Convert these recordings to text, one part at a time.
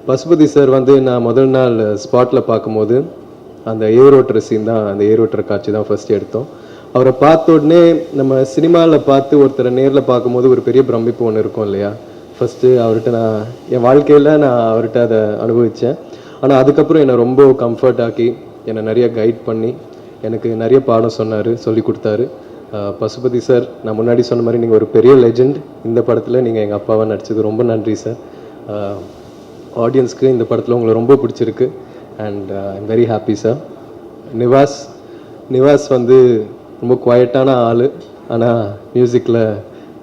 Pasupathi sir வந்து நான் முதல் நாள் ஸ்பாட்டில் பார்க்கும்போது அந்த ஏரோட்டுற சீன் தான், அந்த ஏரோட்டுற காட்சி தான் ஃபர்ஸ்ட் எடுத்தோம். அவரை பார்த்த உடனே நம்ம சினிமாவில் பார்த்து ஒருத்தரை நேரில் பார்க்கும்போது ஒரு பெரிய பிரமிப்பு ஒன்று இருக்கும் இல்லையா. ஃபஸ்ட்டு அவர்கிட்ட நான் என் வாழ்க்கையில் நான் அவர்கிட்ட அதை அனுபவித்தேன். ஆனால் அதுக்கப்புறம் என்னை ரொம்ப கம்ஃபர்ட் ஆக்கி என்னை நிறைய கைட் பண்ணி எனக்கு நிறைய பாடம் சொன்னார், சொல்லி கொடுத்தாரு. பசுபதி சார், நான் முன்னாடி சொன்ன மாதிரி நீங்கள் ஒரு பெரிய லெஜெண்ட். இந்த படத்தில் நீங்கள் எங்கள் அப்பாவாக நடிச்சது ரொம்ப நன்றி சார். ஆடியன்ஸ்க்கு இந்த உங்களை ரொம்ப பிடிச்சிருக்கு and I'm very happy sir. Nivas வந்து ரொம்ப குவாய்ட்டான ஆள், ஆனால் மியூசிக்கில்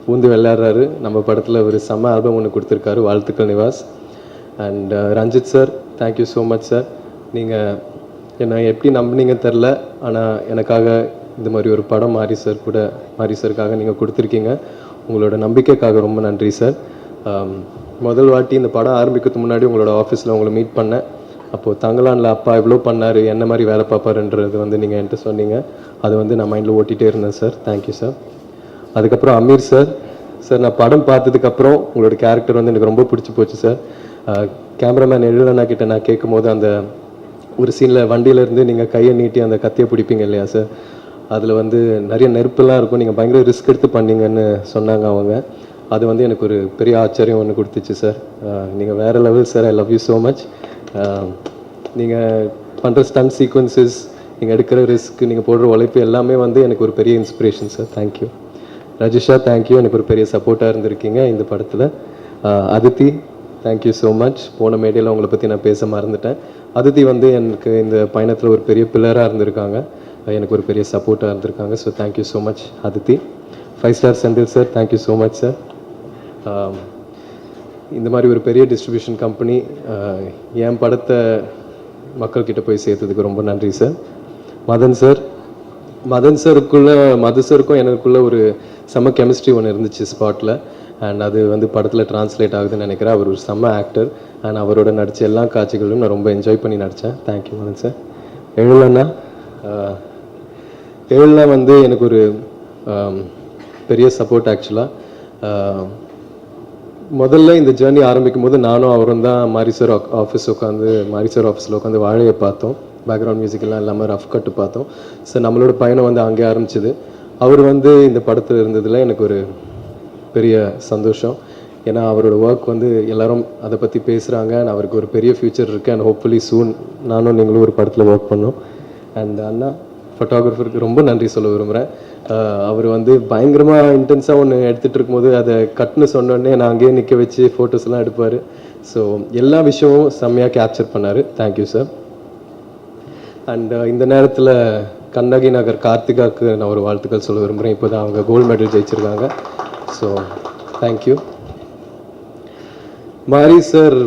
பூந்து விளையாடுறாரு. நம்ம படத்தில் ஒரு செம்ம ஆல்பம் ஒன்று கொடுத்துருக்காரு. வாழ்த்துக்கள் Nivas. And Ranjith sir, thank you so much sir. நீங்கள் என்னை எப்படி நம்பினீங்க தெரில, ஆனால் எனக்காக இந்த மாதிரி ஒரு படம் மாரி சாருக்காக நீங்கள் கொடுத்துருக்கீங்க. உங்களோட நம்பிக்கைக்காக ரொம்ப நன்றி சார். முதல் வாட்டி இந்த படம் ஆரம்பிக்கிறதுக்கு முன்னாடி உங்களோட ஆஃபீஸில் உங்களை மீட் பண்ணேன். அப்போது தங்கலானில் அப்பா இவ்வளோ பண்ணார், என்ன மாதிரி வேலை பார்ப்பாருன்றது வந்து நீங்கள் என்கிட்ட சொன்னீங்க. அது வந்து நான் மைண்டில் ஓட்டிகிட்டே இருந்தேன் சார். Thank you sir. அதுக்கப்புறம் அமீர் சார், நான் படம் பார்த்ததுக்கப்புறம் உங்களோட கேரக்டர் வந்து எனக்கு ரொம்ப பிடிச்சி போச்சு சார். கேமராமேன் எழுதனா கிட்ட நான் கேட்கும் போது அந்த ஒரு சீனில் வண்டியிலேருந்து நீங்கள் கையை நீட்டி அந்த கத்தியை பிடிப்பீங்க இல்லையா சார், அதில் வந்து நிறைய நெருப்பெல்லாம் இருக்கும், நீங்கள் பயங்கர ரிஸ்க் எடுத்து பண்ணீங்கன்னு சொன்னாங்க அவங்க. அது வந்து எனக்கு ஒரு பெரிய ஆச்சரியம் ஒன்று கொடுத்துச்சு சார். நீங்கள் வேறு level sir. I love you so much. நீங்கள் பண்ணுற ஸ்டன் சீக்வன்சஸ், நீங்கள் எடுக்கிற ரிஸ்க், நீங்கள் போடுற உழைப்பு எல்லாமே வந்து எனக்கு ஒரு பெரிய inspiration sir. Thank you. Rajisha, thank you. எனக்கு ஒரு பெரிய சப்போர்ட்டாக இருந்திருக்கீங்க இந்த படத்தில். Aditi, thank you so much. போன மேடையில் உங்களை பற்றி நான் பேச மறந்துட்டேன். அதித்தி வந்து எனக்கு இந்த பயணத்தில் ஒரு பெரிய பில்லராக இருந்திருக்காங்க, எனக்கு ஒரு பெரிய சப்போர்ட்டாக இருந்திருக்காங்க. So thank you so much Aditi. 5 star Senthil sir, thank you so much sir. இந்த மாதிரி ஒரு பெரிய டிஸ்ட்ரிபியூஷன் கம்பெனி என் படத்தை மக்கள்கிட்ட போய் சேர்த்ததுக்கு ரொம்ப நன்றி சார். மதன் சாருக்கும் எனக்குள்ள ஒரு செம்ம கெமிஸ்ட்ரி ஒன்று இருந்துச்சு ஸ்பாட்டில். அண்ட் அது வந்து படத்தில் டிரான்ஸ்லேட் ஆகுதுன்னு நினைக்கிறேன். அவர் ஒரு செம்ம ஆக்டர் அண்ட் அவரோட நடித்த எல்லா காட்சிகளும் நான் ரொம்ப என்ஜாய் பண்ணி நடித்தேன். Thank you Madhan sir. எழுலண்ணா வந்து எனக்கு ஒரு பெரிய சப்போர்ட் ஆக்சுவலாக. முதல்ல இந்த ஜேர்னி ஆரம்பிக்கும் போது நானும் அவரும் தான் மாரி சார் ஆஃபீஸில் உட்காந்து வாழையை பார்த்தோம். பேக்ரவுண்ட் மியூசிக்கெல்லாம் இல்லாமல் ரஃப் கட்டு பார்த்தோம். ஸோ நம்மளோட பயணம் வந்து அங்கே ஆரம்பிச்சிது. அவர் வந்து இந்த படத்தில் இருந்ததில் எனக்கு ஒரு பெரிய சந்தோஷம். ஏன்னா அவரோட ஒர்க் வந்து எல்லோரும் அதை பற்றி பேசுகிறாங்க. அவருக்கு ஒரு பெரிய ஃப்யூச்சர் இருக்குது அண்ட் ஹோப்ஃபுல்லி சூன் நானும் நீங்களும் ஒரு படத்தில் ஒர்க் பண்ணோம். அண்ட் அண்ணா ஃபோட்டோகிராஃபருக்கு ரொம்ப நன்றி சொல்ல விரும்புகிறேன். அவர் வந்து பயங்கரமாக இன்டென்ஸாக ஒன்று எடுத்துகிட்டு இருக்கும்போது அதை கட்டுன்னு சொன்னோடனே நான் அங்கேயே நிற்க வச்சு ஃபோட்டோஸ்லாம் எடுப்பார். ஸோ எல்லா விஷயமும் செம்மையாக கேப்சர் பண்ணார். Thank you sir. அண்ட் இந்த நேரத்தில் கண்ணகி நகர் கார்த்திகாவுக்கு நான் ஒரு வாழ்த்துக்கள் சொல்ல விரும்புகிறேன். இப்போ தான் அவங்க கோல்டு மெடல் ஜெயிச்சிருக்காங்க. So thank you. மாரி சார்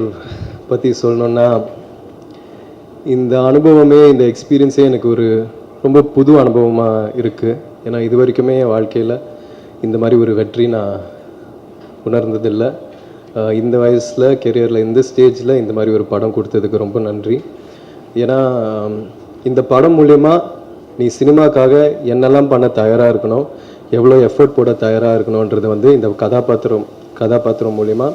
பற்றி சொல்லணுன்னா, இந்த அனுபவமே, இந்த எக்ஸ்பீரியன்ஸே எனக்கு ஒரு ரொம்ப புது அனுபவமாக இருக்குது. ஏன்னா இது வரைக்குமே என் வாழ்க்கையில் இந்த மாதிரி ஒரு வெற்றி நான் உணர்ந்ததில்லை. இந்த வயசில் கெரியரில் இந்த ஸ்டேஜில் இந்த மாதிரி ஒரு படம் கொடுத்ததுக்கு ரொம்ப நன்றி. ஏன்னா இந்த படம் மூலயமா நீ சினிமாக்காக என்னெல்லாம் பண்ண தயாராக இருக்கணும், எவ்வளோ எஃபர்ட் போட தயாராக இருக்கணுன்றது வந்து இந்த கதாபாத்திரம் மூலயமா,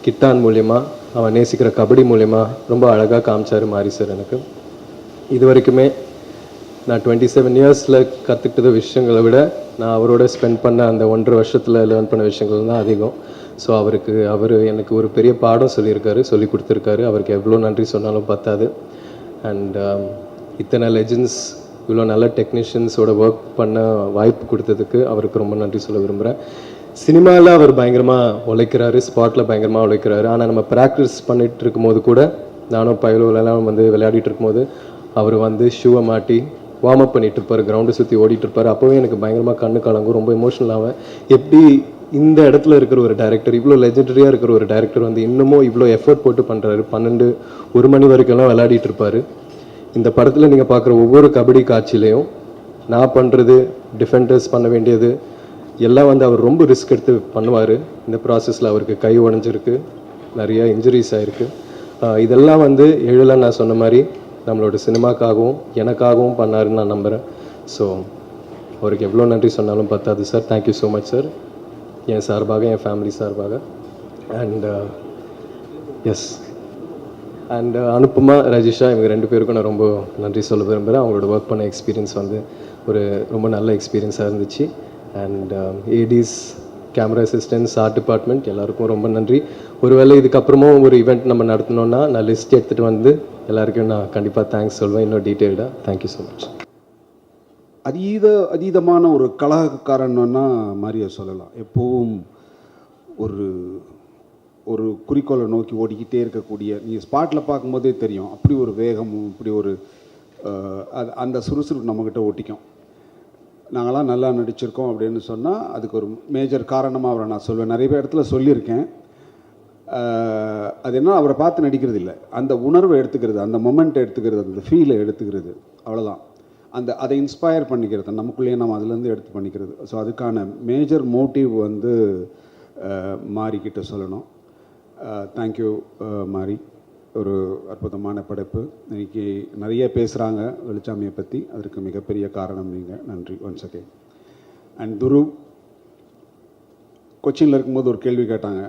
கிட்டான் மூலயமா, அவன் நேசிக்கிற கபடி மூலயமா ரொம்ப அழகாக காமிச்சார் மாரி சார். எனக்கு இது வரைக்குமே நான் 27 இயர்ஸில் கற்றுக்கிட்ட விஷயங்களை விட நான் அவரோட ஸ்பெண்ட் பண்ண அந்த 1.5 வருஷத்தில் லேர்ன் பண்ண விஷயங்கள் தான் அதிகம். ஸோ அவர் எனக்கு ஒரு பெரிய பாடம் சொல்லி கொடுத்துருக்காரு. அவருக்கு எவ்வளோ நன்றி சொன்னாலும் பத்தாது. அண்ட் இத்தனை லெஜெண்ட்ஸ், இவ்வளோ நல்ல டெக்னீஷியன்ஸோட ஒர்க் பண்ண வாய்ப்பு கொடுத்ததுக்கு அவருக்கு ரொம்ப நன்றி சொல்ல விரும்புகிறேன். சினிமாவில் அவர் பயங்கரமாக உழைக்கிறாரு, ஸ்பாட்டில் பயங்கரமாக உழைக்கிறாரு. ஆனால் நம்ம ப்ராக்டிஸ் பண்ணிகிட்டு இருக்கும்போது கூட, நானும் பயிலெல்லாம் வந்து விளையாடிட்டு இருக்கும்போது அவர் வந்து ஷூவை மாட்டி வார்ம் அப் பண்ணிகிட்டு இருப்பார், கிரவுண்டை சுற்றி ஓடிட்டு இருப்பார். அப்போவே எனக்கு பயங்கரமாக கண்ணு கலங்கும், ரொம்ப எமோஷனல் ஆவேன். எப்படி இந்த இடத்துல இருக்கிற ஒரு டைரக்டர், இவ்வளோ லெஜெண்டரியாக இருக்கிற ஒரு டைரக்டர் வந்து இன்னமும் இவ்வளோ எஃபர்ட் போட்டு பண்ணுறாரு. 12-1 மணி வரைக்கும்லாம் விளையாடிட்டு இருப்பார். இந்த படத்தில் நீங்கள் பார்க்குற ஒவ்வொரு கபடி காட்சியிலையும் நான் பண்ணுறது, டிஃபெண்டர்ஸ் பண்ண வேண்டியது எல்லாம் வந்து அவர் ரொம்ப ரிஸ்க் எடுத்து பண்ணுவார். இந்த ப்ராசஸில் அவருக்கு கை உடஞ்சிருக்கு, நிறைய இன்ஜுரிஸ் ஆகிருக்கு. இதெல்லாம் வந்து நான் சொன்ன மாதிரி நம்மளோட சினிமாக்காகவும் எனக்காகவும் பண்ணாருன்னு நான் நம்புகிறேன். ஸோ அவருக்கு எவ்வளோ நன்றி சொன்னாலும் பத்தாது sir. Thank you so much sir. என் சார்பாக, என் ஃபேமிலி சார்பாக and S and Anupama Rajisha இவங்க 2 பேருக்கும் நான் ரொம்ப நன்றி சொல்ல விரும்புகிறேன். அவங்களோட ஒர்க் பண்ண எக்ஸ்பீரியன்ஸ் வந்து ஒரு ரொம்ப நல்ல எக்ஸ்பீரியன்ஸாக இருந்துச்சு. And ADs, camera assistants, art department எல்லாருக்கும் ரொம்ப நன்றி. ஒருவேளை இதுக்கப்புறமும் ஒரு ஈவெண்ட் நம்ம நடத்தினோன்னா நான் லிஸ்ட் எடுத்துகிட்டு வந்து எல்லாருக்கும் நான் கண்டிப்பாக தேங்க்ஸ் சொல்வேன் இன்னும் டீட்டெயில்டாக. Thank you so much. அதீதமான ஒரு கலாக்காரன்னா மாதிரியை சொல்லலாம். எப்போவும் ஒரு ஒரு குறிக்கோளை நோக்கி ஓடிக்கிட்டே இருக்கக்கூடிய, நீங்கள் ஸ்பாட்டில் பார்க்கும்போதே தெரியும், அப்படி ஒரு வேகமும் இப்படி ஒரு அந்த சுறுசுறுப்பு நம்மக்கிட்ட ஒட்டிக்கும். நாங்களாம் நல்லா நடிச்சிருக்கோம் அப்படின்னு சொன்னால் அதுக்கு ஒரு மேஜர் காரணமாக அவரை நான் சொல்வேன். நிறைய இடத்துல சொல்லியிருக்கேன். அது என்ன, அவரை பார்த்து நடிக்கிறது இல்லை, அந்த உணர்வை எடுத்துக்கிறது, அந்த மொமெண்ட்டை எடுத்துக்கிறது, அந்த ஃபீலை எடுத்துக்கிறது, அவ்வளோதான். அதை இன்ஸ்பயர் பண்ணிக்கிறது, நமக்குள்ளேயே நம்ம அதுலேருந்து எடுத்து பண்ணிக்கிறது. ஸோ அதுக்கான மேஜர் மோட்டிவ் வந்து மாரிக்கிட்ட சொல்லணும். தேங்க்யூ மாரி, ஒரு அற்புதமான படைப்பு. இன்றைக்கி நிறைய பேசுகிறாங்க வெளிச்சாமியை பற்றி, அதற்கு மிகப்பெரிய காரணம் நீங்கள். நன்றி ஒன்ஸ் அகெயின். அண்ட் துரு, கொச்சினில் இருக்கும்போது ஒரு கேள்வி கேட்டாங்க.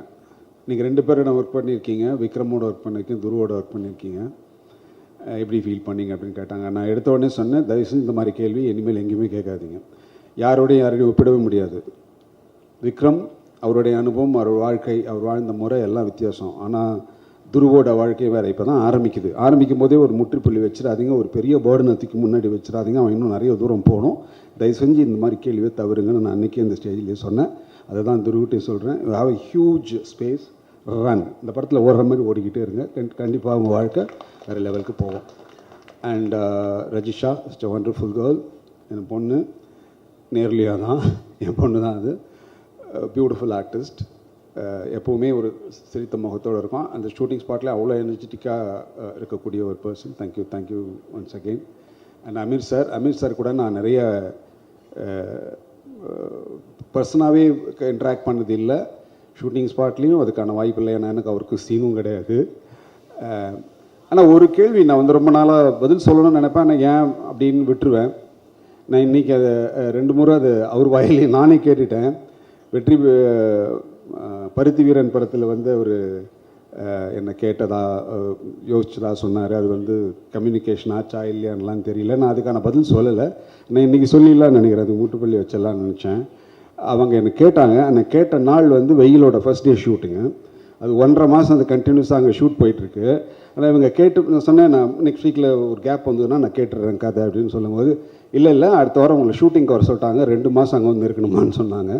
நீங்கள் 2 பேரோட ஒர்க் பண்ணியிருக்கீங்க, விக்ரமோட ஒர்க் பண்ணியிருக்கீங்க, துருவோட ஒர்க் பண்ணியிருக்கீங்க, எப்படி ஃபீல் பண்ணீங்க அப்படின்னு கேட்டாங்க. நான் எடுத்த உடனே சொன்னேன், தயவுசெய்து இந்த மாதிரி கேள்வி இனிமேல் எங்கேயுமே கேட்காதீங்க. யாரோடையும் ஒப்பிடவே முடியாது. விக்ரம் அவருடைய அனுபவம், அவர் வாழ்க்கை, அவர் வாழ்ந்த முறை எல்லாம் வித்தியாசம். ஆனால் துருவோட வாழ்க்கை வேறு. இப்போ தான் ஆரம்பிக்கும் போதே ஒரு முற்றுப்புள்ளி வச்சிடாதீங்க, ஒரு பெரிய பேர்டனத்துக்கு முன்னாடி வச்சிடாதீங்க, அவன் இன்னும் நிறைய தூரம் போகணும், தயவு செஞ்சு இந்த மாதிரி கேள்வியை தவறுங்கன்னு நான் அன்றைக்கி இந்த ஸ்டேஜ்லேயே சொன்னேன். அதை தான் துருவிட்டே சொல்கிறேன். Have a huge space, run. இந்த படத்தில் ஓடுற மாதிரி ஓடிக்கிட்டே இருங்க, கண்டிப்பாக அவங்க வாழ்க்கை வேறு லெவலுக்கு போவோம். And Rajisha is a wonderful girl. என் பொண்ணு நேர்லியாக தான், என் பொண்ணு தான் அது. Beautiful artist. எப்போவுமே ஒரு சிரித்த முகத்தோடு இருக்கும். அந்த ஷூட்டிங் ஸ்பாட்டில் அவ்வளோ எனர்ஜெட்டிக்காக இருக்கக்கூடிய ஒரு person. Thank you once again. And Ameer sir கூட நான் நிறைய பர்சனாகவே இன்ட்ராக்ட் பண்ணது இல்லை. ஷூட்டிங் ஸ்பாட்லேயும் அதுக்கான வாய்ப்பு இல்லை, ஏன்னா எனக்கு அவருக்கு சீனும் கிடையாது. ஆனால் ஒரு கேள்வி நான் வந்து ரொம்ப நாளாக பதில் சொல்லணும்னு நினைப்பேன், ஆனால் ஏன் அப்படின்னு விட்டுருவேன். நான் இன்றைக்கி அதை 2 முறை அது அவர் வாயிலே நானே கேட்டுட்டேன். வெற்றி பருத்தி வீரன் படத்தில் வந்து அவர் என்னை கேட்டதா யோசிச்சதா சொன்னார். அது வந்து கம்யூனிகேஷன் ஆச்சா இல்லையான்லாம் தெரியல. நான் அதுக்கான பதில் சொல்லலை. நான் இன்றைக்கி சொல்லிடலான்னு நினைக்கிறேன், அது மூட்டுப்பள்ளி வச்சிடலான்னு நினச்சேன். அவங்க என்னை கேட்டாங்க. என்னை கேட்ட நாள் வந்து வெயிலோட ஃபர்ஸ்ட் டே ஷூட்டுங்க. அது 1.5 மாதம் அது கண்டினியூஸாக அங்கே ஷூட் போயிட்டுருக்கு. ஆனால் இவங்க நான் சொன்னேன், நான் நெக்ஸ்ட் வீக்கில் ஒரு கேப் வந்ததுன்னா நான் கேட்டுடுறேன் கதை அப்படின்னு சொல்லும்போது, இல்லை அடுத்த வாரம் உங்களை ஷூட்டிங்க்கு வர சொல்லிட்டாங்க, 2 மாதம் அங்கே வந்து இருக்கணுமான்னு சொன்னாங்க.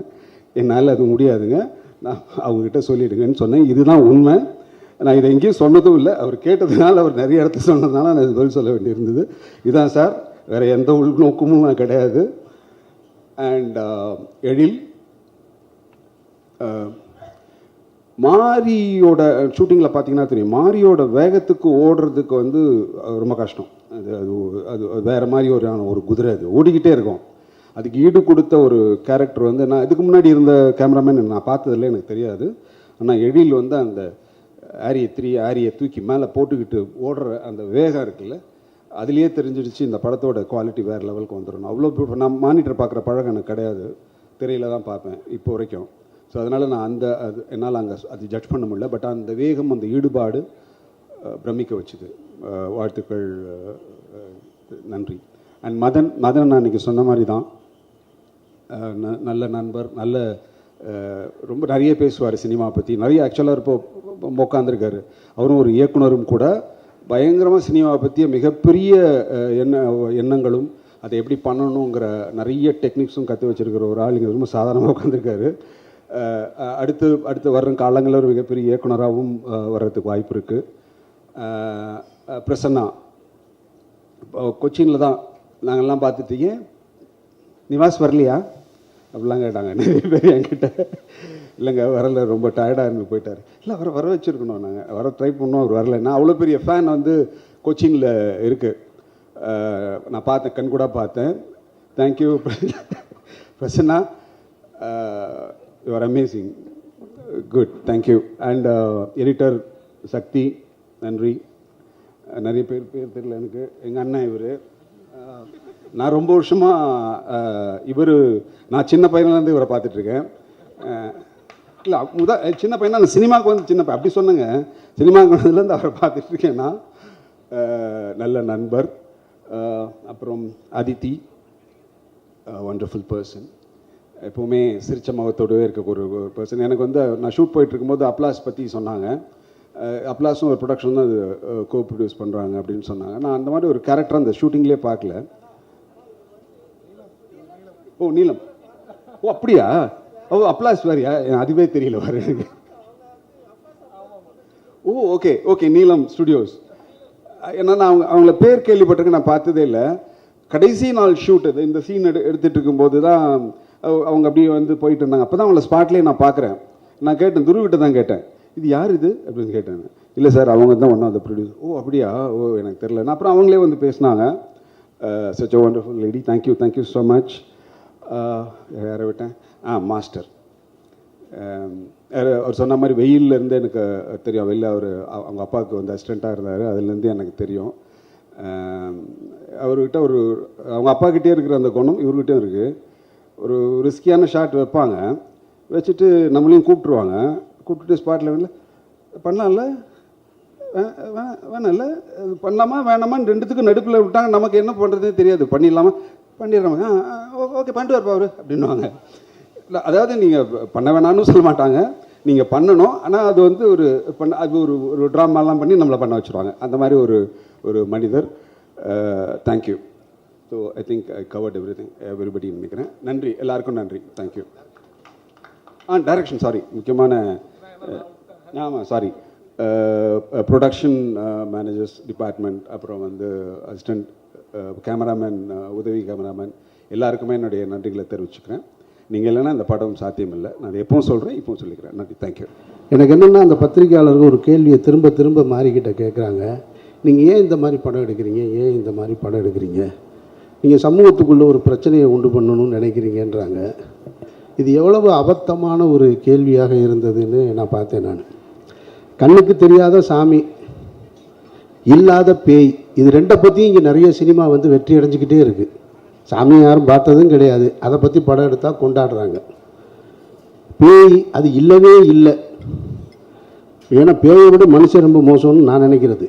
என்னால் அது முடியாதுங்க, நான் அவங்ககிட்ட சொல்லிவிடுங்கன்னு சொன்னேன். இதுதான் உண்மை. நான் இதை எங்கேயும் சொன்னதும் இல்லை, அவர் கேட்டதுனால, அவர் நிறைய இடத்துல சொன்னதுனால நான் இது பதில் சொல்ல வேண்டியிருந்தது. இதுதான் சார், வேறு எந்த உள்நோக்கமும் நான் கிடையாது. அண்ட் எழில், மாரியோட ஷூட்டிங்கில் பார்த்தீங்கன்னா தெரியும், மாரியோட வேகத்துக்கு ஓடுறதுக்கு வந்து ரொம்ப கஷ்டம். அது அது அது வேறு மாதிரி ஒரு குதிரை, அது ஓடிக்கிட்டே இருக்கும். அதுக்கு ஈடு கொடுத்த ஒரு கேரக்டர் வந்து, நான் இதுக்கு முன்னாடி இருந்த கேமராமேன் நான் பார்த்ததில்ல, எனக்கு தெரியாது. ஆனால் எழில் வந்து அந்த ஆரியை தூக்கி மேலே போட்டுக்கிட்டு ஓடுற அந்த வேகம் இருக்குல்ல, அதுலேயே தெரிஞ்சிடுச்சு இந்த படத்தோட குவாலிட்டி வேறு லெவலுக்கு வந்துடணும். அவ்வளோ நான் மானிட்டர் பார்க்குற பழக்கம் எனக்கு கிடையாது, திரையில் தான் பார்ப்பேன் இப்போ வரைக்கும். ஸோ அதனால் நான் என்னால் அங்கே அது ஜட்ஜ் பண்ண முடியல. பட் அந்த வேகம், அந்த ஈடுபாடு பிரமிக்க வச்சுது. வாழ்த்துக்கள், நன்றி. அண்ட் மதன் நான் இன்றைக்கி சொன்ன மாதிரி தான், நல்ல நண்பர், நல்ல ரொம்ப நிறைய பேசுவார் சினிமா பற்றி. நிறைய ஆக்சுவலாக இப்போ உட்காந்துருக்காரு. அவரும் ஒரு இயக்குனரும் கூட. பயங்கரமாக சினிமாவை பற்றிய மிகப்பெரிய எண்ணங்களும் அதை எப்படி பண்ணணுங்கிற நிறைய டெக்னிக்ஸும் கற்று வச்சுருக்கிற ஒரு ஆள் இங்கே ரொம்ப சாதாரணமாக உட்காந்துருக்காரு. அடுத்து வர்ற காலங்களில் ஒரு மிகப்பெரிய இயக்குனராகவும் வர்றதுக்கு வாய்ப்பு இருக்குது. பிரசன்னா கொச்சினில் தான் நாங்கள்லாம் பார்த்துட்டீங்க, நிவாஸ் வரலையா அப்படிலாம் கேட்டாங்க நிறைய பேர் என்கிட்ட. இல்லைங்க வரல, ரொம்ப டயர்டாக இருந்து போயிட்டார். இல்லை வர வச்சுருக்கணும், நாங்கள் வர ட்ரை பண்ணோம், அவர் வரல. நான் அவ்வளோ பெரிய ஃபேன் வந்து கொச்சினில் இருக்குது. நான் பார்த்தேன், கண் கூட பார்த்தேன். Thank you Prasanna, you are amazing, good, thank you. And editor Sakthi, நன்றி. நிறைய பேர் தெரியல எனக்கு, எங்கள் அண்ணன் இவர். நான் ரொம்ப வருஷமாக நான் சின்ன பையன்லேருந்து இவரை பார்த்துட்ருக்கேன். இல்லை சின்ன பையனா நான் சினிமாவுக்கு வந்து சின்ன பையன் அப்படி சொன்னேங்க. சினிமாவுக்கு வந்ததுலேருந்து அவரை பார்த்துட்டு இருக்கேன்னா நல்ல நண்பர். அப்புறம் அதித்தி, ஒண்டர்ஃபுல் பர்சன், எப்போவுமே சிரிச்ச முகத்தோடவே இருக்க ஒரு பர்சன். எனக்கு வந்து நான் ஷூட் போயிட்டு இருக்கும்போது அப்லாஸ் பற்றி சொன்னாங்க. அப்லாஸும் ஒரு ப்ரொடக்ஷன் தான் அது கோ ப்ரொடியூஸ் பண்ணுறாங்க அப்படின்னு சொன்னாங்க. நான் அந்த மாதிரி ஒரு கேரக்டர் அந்த ஷூட்டிங்லேயே பார்க்கல. ஓ நீலம், ஓ அப்படியா, ஓ அப்லாஸ் வேறியா, அதுவே தெரியல வர எனக்கு. ஓ ஓகே ஓகே, நீலம் ஸ்டுடியோஸ். ஏன்னா நான் அவங்கள பேர் கேள்விப்பட்டிருக்கேன், நான் பார்த்ததே இல்லை. கடைசி நாள் ஷூட் இது, இந்த சீன் எடுத்துகிட்டு இருக்கும்போது தான் அவங்க அப்படியே வந்து போயிட்டு இருந்தாங்க. அப்போ தான் அவங்கள ஸ்பாட்லேயே நான் பார்க்குறேன். நான் கேட்டேன், துருவிட்ட தான் கேட்டேன், இது யார் இது அப்படின்னு கேட்டேன். இல்லை சார் அவங்க தான் ஒன் ஆஃப் த ப்ரொடியூசர். ஓ அப்படியா, ஓ எனக்கு தெரில. நான் அப்புறம் அவங்களே வந்து பேசினாங்க. Such a wonderful lady, thank you so much. யாரை விட்டேன், மாஸ்டர். அவர் சொன்ன மாதிரி வெயிலேருந்து எனக்கு தெரியும். வெளில அவர் அவங்க அப்பாவுக்கு வந்து அசிஸ்டண்ட்டாக இருந்தார், அதுலேருந்து எனக்கு தெரியும். அவர்கிட்ட ஒரு அவங்க அப்பாக்கிட்டே இருக்கிற அந்த குணம் இவர்கிட்டையும் இருக்குது. ஒரு ரிஸ்கியான ஷாட் வைப்பாங்க, வச்சுட்டு நம்மளையும் கூப்பிட்ருவாங்க. கூப்பிட்டுட்டு ஸ்பாட்டில் வேணல பண்ணலாம்ல, வேணாம்ல, பண்ணலாமா வேணாமான்னு ரெண்டுத்துக்கும் நடுப்பில் விட்டாங்க. நமக்கு என்ன பண்ணுறதே தெரியாது. பண்ணிடலாமா, பண்ணிடுறாங்க. ஓகே பண்ணிட்டு வரப்பா அவர் அப்படின்வாங்க. இல்லை அதாவது நீங்கள் பண்ண வேணான்னு சொல்ல மாட்டாங்க, நீங்கள் பண்ணணும். ஆனால் அது வந்து அது ஒரு ட்ராமாலாம் பண்ணி நம்மளை பண்ண வச்சுருவாங்க. அந்த மாதிரி ஒரு மனிதர். Thank you. So I think I covert everybody நினைக்கிறேன். நன்றி, எல்லாருக்கும் நன்றி. தேங்க்யூ. டைரக்ஷன் சாரி, முக்கியமான ஆமாம் சாரி, ப்ரொடக்ஷன் மேனேஜர்ஸ் டிபார்ட்மெண்ட், அப்புறம் வந்து அசிஸ்டண்ட் கேமராமேன், உதவி கேமராமேன், எல்லாருக்குமே என்னுடைய நன்றிகளை தெரிவிச்சுக்கிறேன். நீங்கள் இல்லைன்னா இந்த படம் சாத்தியம் இல்லை. நான் எப்பவும் சொல்கிறேன், இப்பவும் சொல்லிக்கிறேன். நன்றி, தேங்க்யூ. எனக்கு என்னென்னா, அந்த பத்திரிகையாளர்கள் ஒரு கேள்வியை திரும்ப திரும்ப மாறிக்கிட்ட கேட்குறாங்க. நீங்கள் ஏன் இந்த மாதிரி படம் எடுக்கிறீங்க, ஏன் இந்த மாதிரி படம் எடுக்கிறீங்க, நீங்கள் சமூகத்துக்குள்ளே ஒரு பிரச்சனையை உண்டு பண்ணணும்னு நினைக்கிறீங்கன்றாங்க. இது எவ்வளவு அபத்தமான ஒரு கேள்வியாக இருந்ததுன்னு நான் பார்த்தேன். நான் கண்ணுக்கு தெரியாத சாமி, இல்லாத பேய், இது ரெண்டை பற்றியும் இங்கே நிறைய சினிமா வந்து வெற்றி அடைஞ்சிக்கிட்டே இருக்குது. சாமியை யாரும் பார்த்ததும் கிடையாது, அதை பற்றி படம் எடுத்தால் கொண்டாடுறாங்க. பேய் அது இல்லவே இல்லை. ஏன்னா பேயை விட மனுஷன் ரொம்ப மோசம்னு நான் நினைக்கிறது.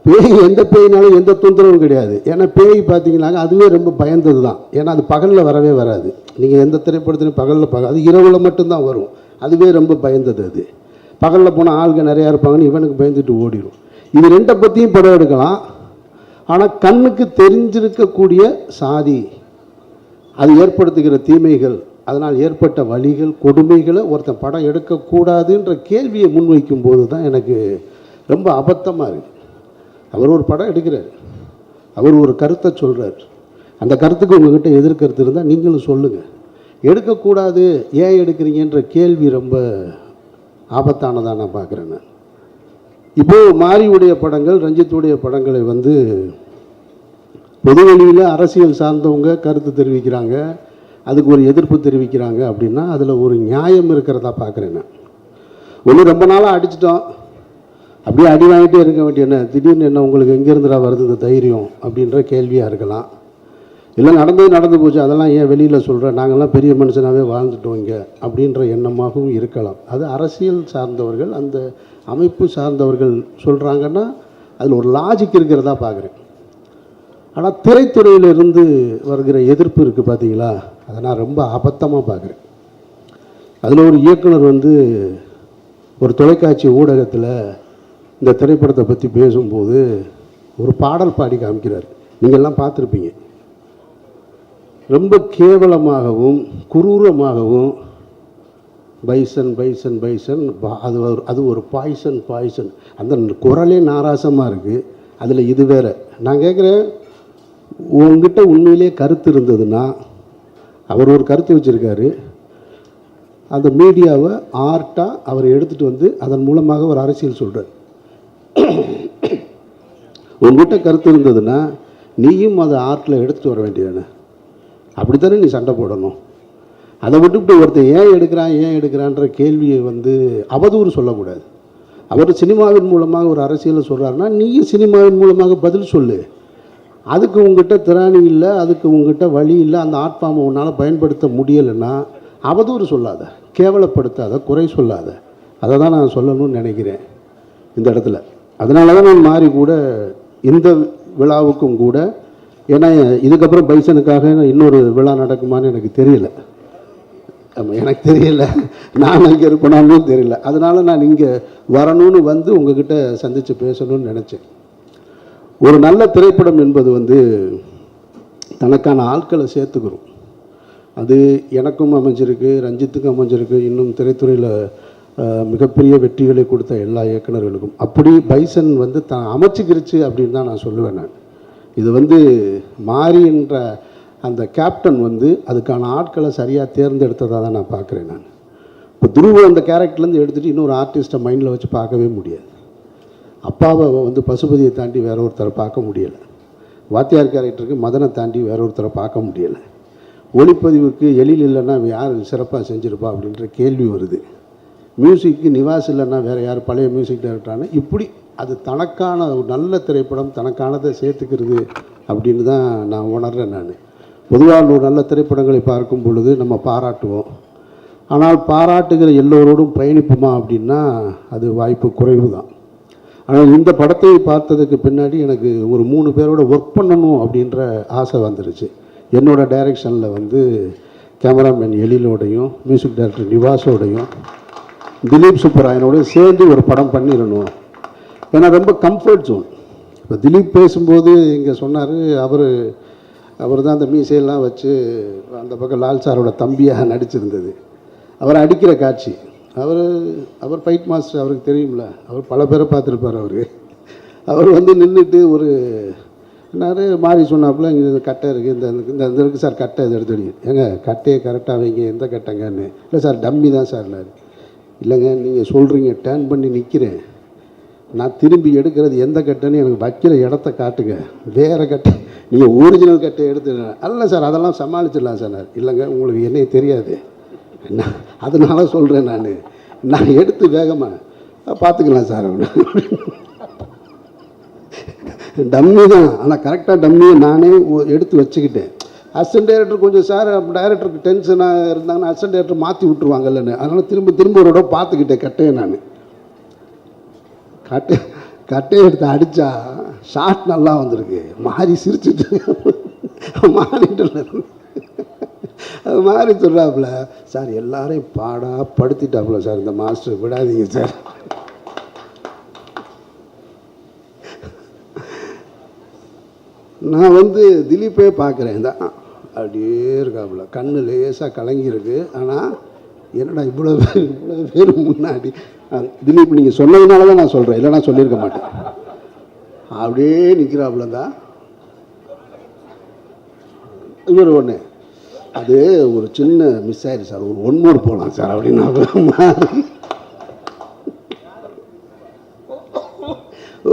பேய் எந்த பேயினாலும் எந்த தொந்தரவும் கிடையாது. ஏன்னா பேய் பார்த்தீங்கன்னாங்க அதுவே ரொம்ப பயந்தது தான். ஏன்னா அது பகலில் வரவே வராது. நீங்கள் எந்த திரைப்படத்துலையும் பகலில் அது இரவில் மட்டும்தான் வரும். அதுவே ரொம்ப பயந்தது. அது பகலில் போனால் ஆள்கள் நிறையா இருப்பாங்கன்னு இவனுக்கு பயந்துட்டு ஓடிடும். இது ரெண்டை பற்றியும் படம் எடுக்கலாம். ஆனால் கண்ணுக்கு தெரிஞ்சிருக்கக்கூடிய சாதி, அது ஏற்படுத்துகிற தீமைகள், அதனால் ஏற்பட்ட வலிகள், கொடுமைகளை ஒருத்தன் படம் எடுக்கக்கூடாதுன்ற கேள்வியை முன்வைக்கும் போது தான் எனக்கு ரொம்ப அபத்தமாக இருக்குது. அவர் ஒரு படம் எடுக்கிறார், அவர் ஒரு கருத்தை சொல்கிறார். அந்த கருத்துக்கு உங்கள்கிட்ட எதிர்கருத்து இருந்தால் நீங்களும் சொல்லுங்கள். எடுக்கக்கூடாது, ஏன் எடுக்கிறீங்கன்ற கேள்வி ரொம்ப ஆபத்தானதாக நான் பார்க்குறேன். நான் இப்போது மாரியுடைய படங்கள், ரஞ்சித்துடைய படங்களை வந்து பொதுவெளியில் அரசியல் சார்ந்தவங்க கருத்து தெரிவிக்கிறாங்க, அதுக்கு ஒரு எதிர்ப்பு தெரிவிக்கிறாங்க அப்படின்னா அதில் ஒரு நியாயம் இருக்கிறதா பார்க்குறேன். நான் ஒன்று ரொம்ப நாளாக அடிச்சிட்டோம், அப்படியே அடி வாங்கிட்டே இருக்க வேண்டிய என்ன, திடீர்னு என்ன உங்களுக்கு எங்கேருந்துடா வருது இந்த தைரியம் அப்படின்ற கேள்வியாக இருக்கலாம். இல்லை நடந்து போச்சு, அதெல்லாம் ஏன் வெளியில் சொல்கிறேன், நாங்கள்லாம் பெரிய மனுஷனாகவே வாழ்ந்துட்டோம் இங்கே அப்படின்ற எண்ணமாகவும் இருக்கலாம். அது அரசியல் சார்ந்தவர்கள், அந்த அமைப்பு சார்ந்தவர்கள் சொல்கிறாங்கன்னா அதில் ஒரு லாஜிக் இருக்கிறதா பார்க்குறேன். ஆனால் திரைத்துறையிலிருந்து வருகிற எதிர்ப்பு இருக்குது பார்த்தீங்களா, அதை நான் ரொம்ப அபத்தமாக பார்க்குறேன். அதில் ஒரு இயக்குனர் வந்து ஒரு தொலைக்காட்சி ஊடகத்தில் இந்த திரைப்படத்தை பற்றி பேசும்போது ஒரு பாடல் பாடி காமிக்கிறார். நீங்கள்லாம் பார்த்துருப்பீங்க. ரொம்ப கேவலமாகவும் குரூரமாகவும் பைசன் பைசன் பைசன், அது ஒரு பாய்சன், அந்த குரலே நாராசமாக இருக்குது. அதில் இது வேறு. நான் கேட்குறேன், உங்ககிட்ட உண்மையிலே கருத்து இருந்ததுன்னா, அவர் ஒரு கருத்து வச்சுருக்காரு, அந்த மீடியாவை ஆர்ட்டாக அவர் எடுத்துகிட்டு வந்து அதன் மூலமாக ஒரு அரசியல் சொல்கிறார். உங்ககிட்ட கருத்து இருந்ததுன்னா நீயும் அதை ஆர்ட்டில் எடுத்துகிட்டு வர வேண்டியதானே, அப்படி தானே நீ சண்டை போடணும். அதை விட்டுவிட்டு ஒருத்தர் ஏன் எடுக்கிறான்ற கேள்வியை வந்து அவதூறு சொல்லக்கூடாது. அவர் சினிமாவின் மூலமாக ஒரு அரசியலை சொல்கிறாருன்னா நீயும் சினிமாவின் மூலமாக பதில் சொல்லு. அதுக்கு உங்ககிட்ட திராணி இல்லை, அதுக்கு உங்ககிட்ட வழி இல்லை, அந்த ஆர்ட் ஃபார்மை உன்னால் பயன்படுத்த முடியலைன்னா அவதூறு சொல்லாத, கேவலப்படுத்தாத, குறை சொல்லாத. அதை தான் நான் சொல்லணும்னு நினைக்கிறேன் இந்த இடத்துல. அதனால தான் நான் மாறி கூட இந்த விழாவுக்கும் கூட, ஏன்னா இதுக்கப்புறம் பைசனுக்காக இன்னொரு விழா நடக்குமான்னு எனக்கு தெரியல. ஆமாம், எனக்கு தெரியல, நான் அங்கே இருப்பேனான்னு தெரியல. அதனால் நான் இங்கே வரணும்னு வந்து உங்ககிட்ட சந்தித்து பேசணும்னு நினச்சேன். ஒரு நல்ல திரைப்படம் என்பது வந்து தனக்கான ஆட்களை சேர்த்துக்கிறோம். அது எனக்கும் அமைஞ்சிருக்கு, ரஞ்சித்துக்கும் அமைஞ்சிருக்கு, இன்னும் திரைத்துறையில் மிகப்பெரிய வெற்றிகளை கொடுத்த எல்லா இயக்குநர்களுக்கும். அப்படி பைசன் வந்து அமைச்சிக்கிருச்சு அப்படின்னு தான் நான் சொல்லுவேன். நான் இது வந்து மாறி என்ற அந்த கேப்டன் வந்து அதுக்கான ஆட்களை சரியாக தேர்ந்தெடுத்ததாக தான் நான் பார்க்குறேன். நான் இப்போ துருவ அந்த கேரக்டர்லேருந்து எடுத்துகிட்டு இன்னொரு ஆர்டிஸ்ட்டை மைண்டில் வச்சு பார்க்கவே முடியாது. அப்பாவை வந்து பசுபதியை தாண்டி வேற ஒருத்தரை பார்க்க முடியலை. வாத்தியார் கேரக்டருக்கு மதனை தாண்டி வேற ஒருத்தரை பார்க்க முடியலை. ஒளிப்பதிவுக்கு எழில் இல்லைன்னா யார் சிறப்பாக செஞ்சுருப்பா அப்படின்ற கேள்வி வருது. மியூசிக்கு நிவாஸ் இல்லைன்னா வேறு யார் பழைய மியூசிக் டைரக்டரான, இப்படி அது தனக்கான ஒரு நல்ல திரைப்படம் தனக்கானதை சேர்த்துக்கிறது அப்படின்னு தான் நான் உணர்றேன். நான் பொதுவாக ஒரு நல்ல திரைப்படங்களை பார்க்கும் பொழுது நம்ம பாராட்டுவோம். ஆனால் பாராட்டுகிற எல்லோரோடும் பயணிப்புமா அப்படின்னா அது வாய்ப்பு குறைவு தான். ஆனால் இந்த படத்தை பார்த்ததுக்கு பின்னாடி எனக்கு ஒரு 3 பேரோட ஒர்க் பண்ணணும் அப்படின்ற ஆசை வந்துருச்சு. என்னோடய டைரக்ஷனில் வந்து கேமராமேன் எழிலோடையும் மியூசிக் டைரக்டர் நிவாஸோடையும் திலீப் சுப்பராயனோடையும் சேர்ந்து ஒரு படம் பண்ணிடணும். ஏன்னா ரொம்ப கம்ஃபர்ட் ஜோன். இப்போ திலீப் பேசும்போது இங்கே சொன்னார், அவர் தான் அந்த மீசையெல்லாம் வச்சு அந்த பக்கம் லால் சாரோட தம்பியாக நடிச்சிருந்தது. அவரை அடிக்கிற காட்சி, அவர் ஃபைட் மாஸ்டர், அவருக்கு தெரியும்ல, அவர் பல பேரை பார்த்துருப்பார். அவர் வந்து நின்றுட்டு ஒரு என்னாரு மாறி சொன்னாப்புல, இங்கே கட்டை இருக்குது, இந்த இருக்குது சார் கட்டை, இதை எடுத்து ஏங்க கட்டையை கரெக்டாக வைங்க, எந்த கட்டைங்கன்னு. இல்லை சார் டம்மி தான் சார்னாரு. இல்லைங்க நீங்கள் சொல்கிறீங்க, டேர்ன் பண்ணி நிற்கிறேன், நான் திரும்பி எடுக்கிறது எந்த கட்டைன்னு எனக்கு வைக்கிற இடத்த காட்டுங்க, வேறு கட்டை நீங்கள் ஒரிஜினல் கட்டையை எடுத்து. அல்ல சார் அதெல்லாம் சமாளிச்சிடலாம் சார். இல்லைங்க உங்களுக்கு என்னையே தெரியாது, அதனால சொல்கிறேன், நான் எடுத்து வேகமாக பார்த்துக்கலாம் சார். டம்மி தான், ஆனால் கரெக்டாக டம்மியை நானே எடுத்து வச்சுக்கிட்டேன். அசிஸ்டன்ட் டைரக்டர் கொஞ்சம் சார் டைரக்டருக்கு டென்ஷனாக இருந்தாங்கன்னா அசிஸ்டன்ட் டைரக்டர் மாற்றி விட்ருவாங்கல்லன்னு, அதனால் திரும்ப ஒரு இடம் பார்த்துக்கிட்டேன் கட்டையை. நான் கட்டையை எடுத்து அடித்தா ஷார்ட் நல்லா வந்திருக்கு. மாறி சிரிச்சுட்டு மாறிட்டு அது மாதிரி சொல்கிறாப்புல, சார் எல்லாரையும் படுத்திட்டாப்புல சார் இந்த மாஸ்டர், விடாதீங்க சார். நான் வந்து திலீப்பே பார்க்குறேன் தான், அப்படியே இருக்காப்புல, கண்ணு லேசாக கலங்கியிருக்கு. ஆனால் என்னடா இவ்வளோ பேர் முன்னாடி திலீப் நீங்கள் சொன்னதுனால தான் நான் சொல்கிறேன், இல்லைனா சொல்லியிருக்க மாட்டேன். அப்படியே நிற்கிறாப்புல தான் இவர் ஒன்று. அது ஒரு சின்ன மிஸ் ஆயிடுச்சு சார், ஒரு 1 மோர் போகலாம் சார் அப்படின்னா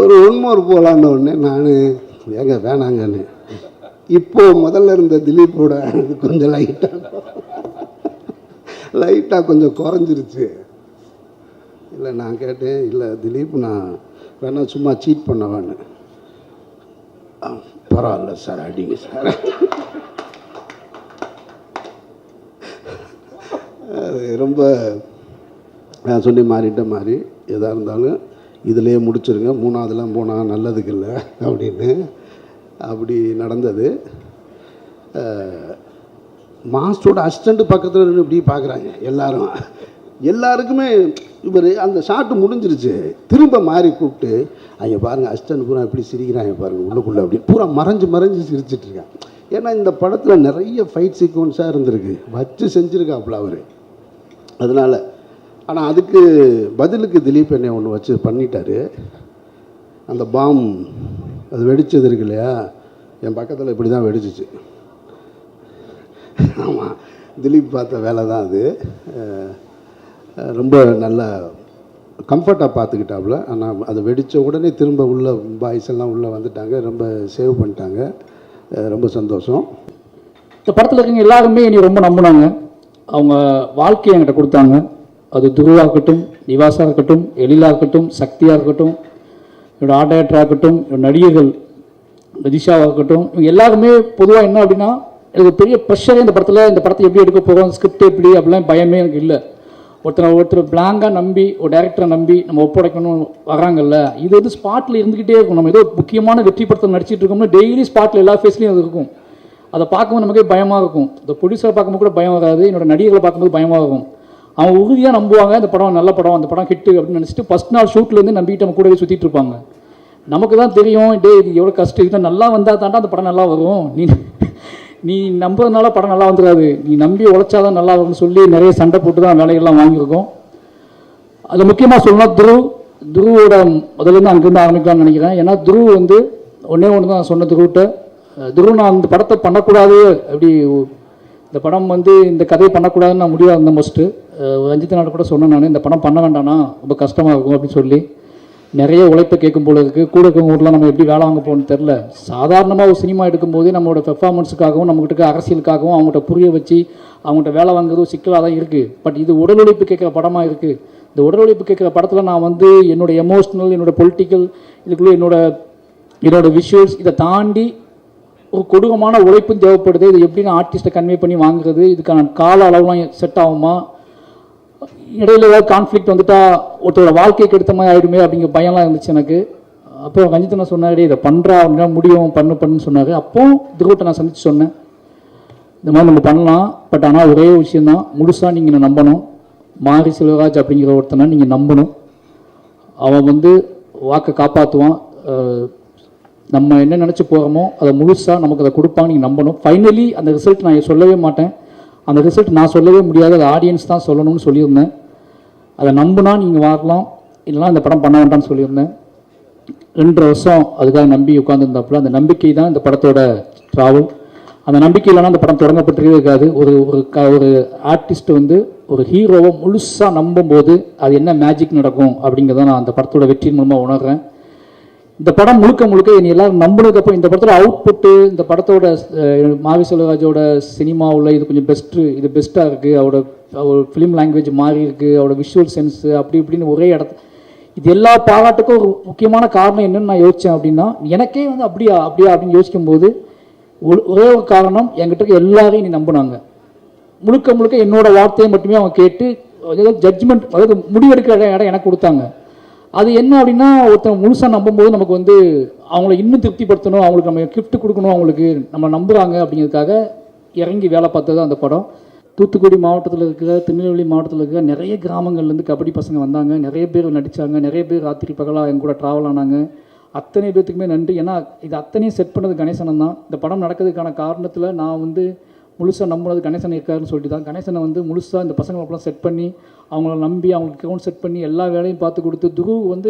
ஒரு 1 மோர் போகலான்னு உடனே நான் ஏங்க வேணாங்கன்னு. இப்போது முதல்ல இருந்த திலீப்போட கொஞ்சம் லைட்டாக கொஞ்சம் குறைஞ்சிருச்சு. இல்லை நான் கேட்டேன், இல்லை திலீப் நான் வேணா சும்மா சீட் பண்ணவான்னு. பரவாயில்ல சார் அடிங்க சார். அது ரொம்ப நான் சொல்லி மாறிட்ட மாதிரி, எதாக இருந்தாலும் இதிலே முடிச்சிருங்க, 3ஆவதுலாம் போனால் நல்லதுக்கு இல்லை அப்படின்னு. அப்படி நடந்தது. மாஸ்டரோட அசிஸ்டண்ட்டு பக்கத்தில் நின்று இப்படி பார்க்குறாங்க எல்லாருக்குமே. இவர் அந்த ஷாட்டு முடிஞ்சிருச்சு, திரும்ப மாறி கூப்பிட்டு அங்கே பாருங்கள் அசிஸ்டண்ட் பூரா இப்படி சிரிக்கிறாங்க பாருங்கள் உள்ளுக்குள்ளே அப்படின்னு பூரா மறைஞ்சு சிரிச்சிட்ருக்கேன். ஏன்னா இந்த படத்தில் நிறைய ஃபைட் சீக்வன்ஸாக இருந்திருக்கு, வச்சு செஞ்சுருக்காப்புல அவர். அதனால் ஆனால் அதுக்கு பதிலுக்கு திலீப் என்னை ஒன்று வச்சு பண்ணிட்டார். அந்த பாம் அது வெடிச்சது இருக்கு இல்லையா, என் பக்கத்தில் இப்படி தான் வெடிச்சிச்சு. ஆமாம், திலீப் பார்த்த வேலை தான் அது. ரொம்ப நல்லா கம்ஃபர்ட்டாக பார்த்துக்கிட்டாப்புல. ஆனால் அதை வெடித்த உடனே திரும்ப உள்ள பாய்ஸ் எல்லாம் உள்ளே வந்துட்டாங்க, ரொம்ப சேவ் பண்ணிட்டாங்க. ரொம்ப சந்தோஷம். இந்த படத்தில் இருக்கவங்க எல்லாருமே என்னை ரொம்ப நம்பினாங்க, அவங்க வாழ்க்கையை என்கிட்ட கொடுத்தாங்க. அது துருவாக இருக்கட்டும், நிவாஸாக இருக்கட்டும், எழிலாக இருக்கட்டும், சக்தியாக இருக்கட்டும், என்னோடய ஆர்ட் டைரக்டராக இருக்கட்டும், என்னோட நடிகர்கள் ரஜிஷாவாக இருக்கட்டும், இவங்க எல்லாருமே பொதுவாக என்ன அப்படின்னா எனக்கு ஒரு பெரிய ப்ரெஷரே இந்த படத்தை எப்படி எடுக்க போகிறோம், ஸ்கிரிப்ட் எப்படி அப்படிலாம் பயமே எனக்கு இல்லை. ஒருத்தர் பிளாங்காக நம்பி ஒரு டேரக்டரை நம்பி நம்ம ஒப்படைக்கணும் வராங்கல்ல, இது வந்து ஸ்பாட்டில் இருந்துக்கிட்டே இருக்கும். நம்ம ஏதோ முக்கியமான வெற்றி படத்தில் நடிச்சிட்டு இருக்கோம்னா டெய்லி ஸ்பாட்டில் எல்லா ஃபேஸ்லையும் அது இருக்கும். அதை பார்க்கும்போது நமக்கே பயமாக இருக்கும். இந்த ப்ரொடியூசரை பார்க்கும்போது கூட பயம் வராது, என்னோட நடிகர்களை பார்க்கும்போது பயமாக இருக்கும். அவங்க உறுதியாக நம்புவாங்க இந்த படம் நல்ல படம், அந்த படம் ஹிட்டு அப்படின்னு நினச்சிட்டு ஃபஸ்ட் நாள் ஷூட்லேருந்து நம்பிட்டு நம்ம கூடவே சுற்றிட்டு இருப்பாங்க. நமக்கு தான் தெரியும் இது எவ்வளோ கஷ்டம், இது நல்லா வந்தால் தாண்டா அந்த படம் நல்லா வரும், நீ நம்புறதுனால படம் நல்லா வந்துடாது, நீ நம்பி உழைச்சாதான் நல்லா வரும்னு சொல்லி நிறைய சண்டை போட்டு தான் வேலைகள்லாம் வாங்கியிருக்கோம். அதில் முக்கியமாக சொல்லணும் துருவோட முதல்லேருந்து அங்கேருந்து ஆரம்பிக்கலாம்னு நினைக்கிறேன். ஏன்னா துரு வந்து ஒன்றே ஒன்று தான் சொன்ன துருவிட்ட, துரு நான் அந்த படத்தை பண்ணக்கூடாது, அப்படி இந்த படம் வந்து இந்த கதையை பண்ணக்கூடாதுன்னு நான் முடிவாக இருந்தேன். ஃபஸ்ட்டு ரஞ்சித் நாடு கூட சொன்னேன், நான் இந்த படம் பண்ண வேண்டாம்னா ரொம்ப கஷ்டமாக இருக்கும் அப்படின்னு சொல்லி. நிறைய உழைப்பை கேட்கும் போல இருக்குது, கூட இருக்கவங்கலாம் நம்ம எப்படி வேலை வாங்க போகணும்னு தெரில. சாதாரணமாக ஒரு சினிமா எடுக்கும்போது நம்மளோட பெர்ஃபார்மன்ஸுக்காகவும் நம்மகிட்ட அரசியலுக்காகவும் அவங்கள்ட்ட புரிய வச்சு அவங்கள்ட்ட வேலை வாங்குறதும் சிக்கலாக தான் இருக்குது. பட் இது உடல் உழைப்பு கேட்குற படமாக இருக்குது. இந்த உடல் உழைப்பு கேட்குற படத்தில் நான் வந்து என்னோடய எமோஷ்னல், என்னோடய பொலிட்டிக்கல், இதுக்குள்ளே என்னோட விஷுவல்ஸ் இதை தாண்டி ஒரு கொடூரமான உழைப்பும் தேவைப்படுது. இது எப்படி நான் ஆர்டிஸ்ட்டை கன்வே பண்ணி வாங்குறது, இதுக்கான கால அளவுலாம் செட் ஆகுமா, இடையில ஏதாவது கான்ஃப்ளிக்ட் வந்துட்டா ஒருத்தரோட வாழ்க்கைக்கு எடுத்த மாதிரி ஆகிடுமே அப்படிங்கிற பயம்லாம் இருந்துச்சு எனக்கு. அப்போ ரஞ்சித் சொன்னார் இதை பண்ணுறா அப்படின்னா முடியும் பண்ணுன்னு சொன்னார். அப்போ துருவத்தை நான் சந்தித்து சொன்னேன், இந்த மாதிரி நம்ம பண்ணலாம், பட் ஆனால் ஒரே விஷயந்தான், முழுசாக நீங்கள் நம்பணும். மாரி செல்வராஜ் அப்படிங்கிற ஒருத்தனை நீங்கள் நம்பணும். அவன் வந்து வாக்கை காப்பாற்றுவான். நம்ம என்ன நினச்சி போகிறோமோ அதை முழுசாக நமக்கு அதை கொடுப்பான்னு நீங்கள் நம்பணும். ஃபைனலி அந்த ரிசல்ட் நான் சொல்லவே மாட்டேன், அந்த ரிசல்ட் நான் சொல்லவே முடியாது, அது ஆடியன்ஸ் தான் சொல்லணும்னு சொல்லியிருந்தேன். அதை நம்பினா நீங்கள் வரலாம், இல்லைனா இந்த படம் பண்ண வேண்டாம்னு சொல்லியிருந்தேன். 2 வருஷம் அதுக்காக நம்பி உட்காந்துருந்தாப்புல. அந்த நம்பிக்கை தான் இந்த படத்தோட ட்ராவல். அந்த நம்பிக்கை இல்லைனா அந்த படம் தொடங்கப்பட்டிருக்கே இருக்காது. ஒரு ஆர்டிஸ்ட் வந்து ஒரு ஹீரோவை முழுசாக நம்பும்போது அது என்ன மேஜிக் நடக்கும் அப்படிங்கிறத நான் அந்த படத்தோட வெற்றியின் மூலமாக உணர்றேன். இந்த படம் முழுக்க என்னை எல்லாரும் நம்பினதுக்கப்புறம் இந்த படத்தோட அவுட்புட்டு, இந்த படத்தோட மாரி செல்வராஜோட சினிமாவில் இது கொஞ்சம் இது பெஸ்ட்டாக இருக்குது, அவரோட ஃபிலிம் லாங்குவேஜ் மாறி இருக்குது, அவரோட விஷுவல் சென்ஸு அப்படி இப்படின்னு ஒரே இது எல்லா பாராட்டுக்கும் ஒரு முக்கியமான காரணம் என்னன்னு நான் யோசித்தேன் அப்படின்னா, எனக்கே வந்து அப்படியா அப்படின்னு யோசிக்கும்போது ஒரே ஒரு காரணம், என்கிட்ட எல்லாரையும் நீ நம்பினாங்க. முழுக்க என்னோட வார்த்தையை மட்டுமே அவங்க கேட்டு ஜட்ஜ்மெண்ட், அதாவது முடிவெடுக்கிற இடம் எனக்கு கொடுத்தாங்க. அது என்ன அப்படின்னா, ஒருத்தன் முழுசாக நம்பும்போது நமக்கு வந்து அவங்கள இன்னும் திருப்திப்படுத்தணும், அவங்களுக்கு நம்ம கிஃப்ட் கொடுக்கணும், அவங்களுக்கு நம்ம நம்புகிறாங்க அப்படிங்கிறதுக்காக இறங்கி வேலை பார்த்தது அந்த படம். தூத்துக்குடி மாவட்டத்தில் இருக்கிற, திருநெல்வேலி மாவட்டத்தில் இருக்கிற நிறைய கிராமங்கள்லேருந்து கபடி பசங்க வந்தாங்க, நிறைய பேர் நடித்தாங்க, நிறைய பேர் ராத்திரி பகலாக எங்க கூட ட்ராவல் ஆனாங்க. அத்தனை பேர்த்துக்குமே நன்றி. ஏன்னா இது அத்தனையும் செட் பண்ணது கணேசன் தான். இந்த படம் நடக்கிறதுக்கான காரணத்தில் நான் வந்து முழுசாக நம்பினது கணேசன் இருக்காருன்னு சொல்லிட்டு தான். கணேசனை வந்து முழுசாக இந்த பசங்களெல்லாம் செட் பண்ணி அவங்கள நம்பி அவங்களுக்கு அக்கௌண்ட் செட் பண்ணி எல்லா வேலையும் பார்த்து கொடுத்து, துரு வந்து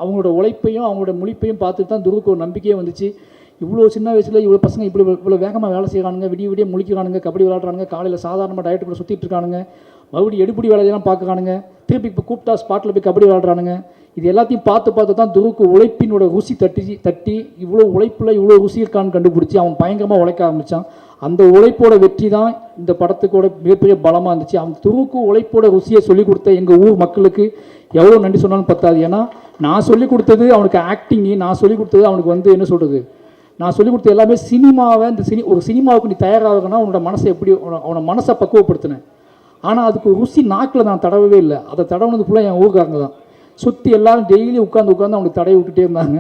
அவங்களோட உழைப்பையும் அவங்களோட முழிப்பையும் பார்த்துட்டு தான் துருவுக்கு ஒரு நம்பிக்கையே வந்துச்சு. இவ்வளோ சின்ன வயசில் இவ்வளோ பசங்க இவ்வளோ வேகமாக வேலை செய்கிறானுங்க, விடிய முழிக்கிறானுங்க, கபடி விளையாடுறானுங்க, காலையில் சாதாரணமாக டயட்டு கூட சுற்றிட்டு இருக்கானுங்க, மறுபடியும் எடுப்படி வேலையெல்லாம் பார்க்குறானுங்க, திருப்பி இப்போ கூப்பிட்டா ஸ்பாட்டில் போய் கபடி விளையாடுறானுங்க. இது எல்லாத்தையும் பார்த்து தான் துருவுக்கு உழைப்பினோட ருசி தட்டி இவ்வளோ உழைப்பில் இவ்வளோ ருசி இருக்கான்னு கண்டுபிடிச்சி அவன் பயங்கரமாக உழைக்க ஆரம்பித்தான். அந்த உழைப்போட வெற்றி தான் இந்த படத்துக்கோட மிகப்பெரிய பலமாக இருந்துச்சு. அவன் துருவுக்கு உழைப்போட ருசியை சொல்லிக் கொடுத்த எங்கள் ஊர் மக்களுக்கு எவ்வளோ நன்றி சொன்னாலும் பத்தாது. ஏன்னா நான் சொல்லிக் கொடுத்தது அவனுக்கு ஆக்டிங்கு, நான் சொல்லிக் கொடுத்தது அவனுக்கு வந்து என்ன சொல்கிறது, நான் சொல்லிக் கொடுத்த எல்லாமே சினிமாவை, ஒரு சினிமாவுக்கு நீ தயாராகனா உன்னோட மனசை எப்படி, அவனோட மனசை பக்குவப்படுத்தினேன். ஆனால் அதுக்கு ருசி நாக்கில் நான் தடவவே இல்லை. அதை தடவுனது ஃபுல்லாக என் ஊருக்காரங்க தான். சுற்றி எல்லாரும் டெய்லி உட்காந்து அவனுக்கு தடவி விட்டுட்டே இருந்தாங்க.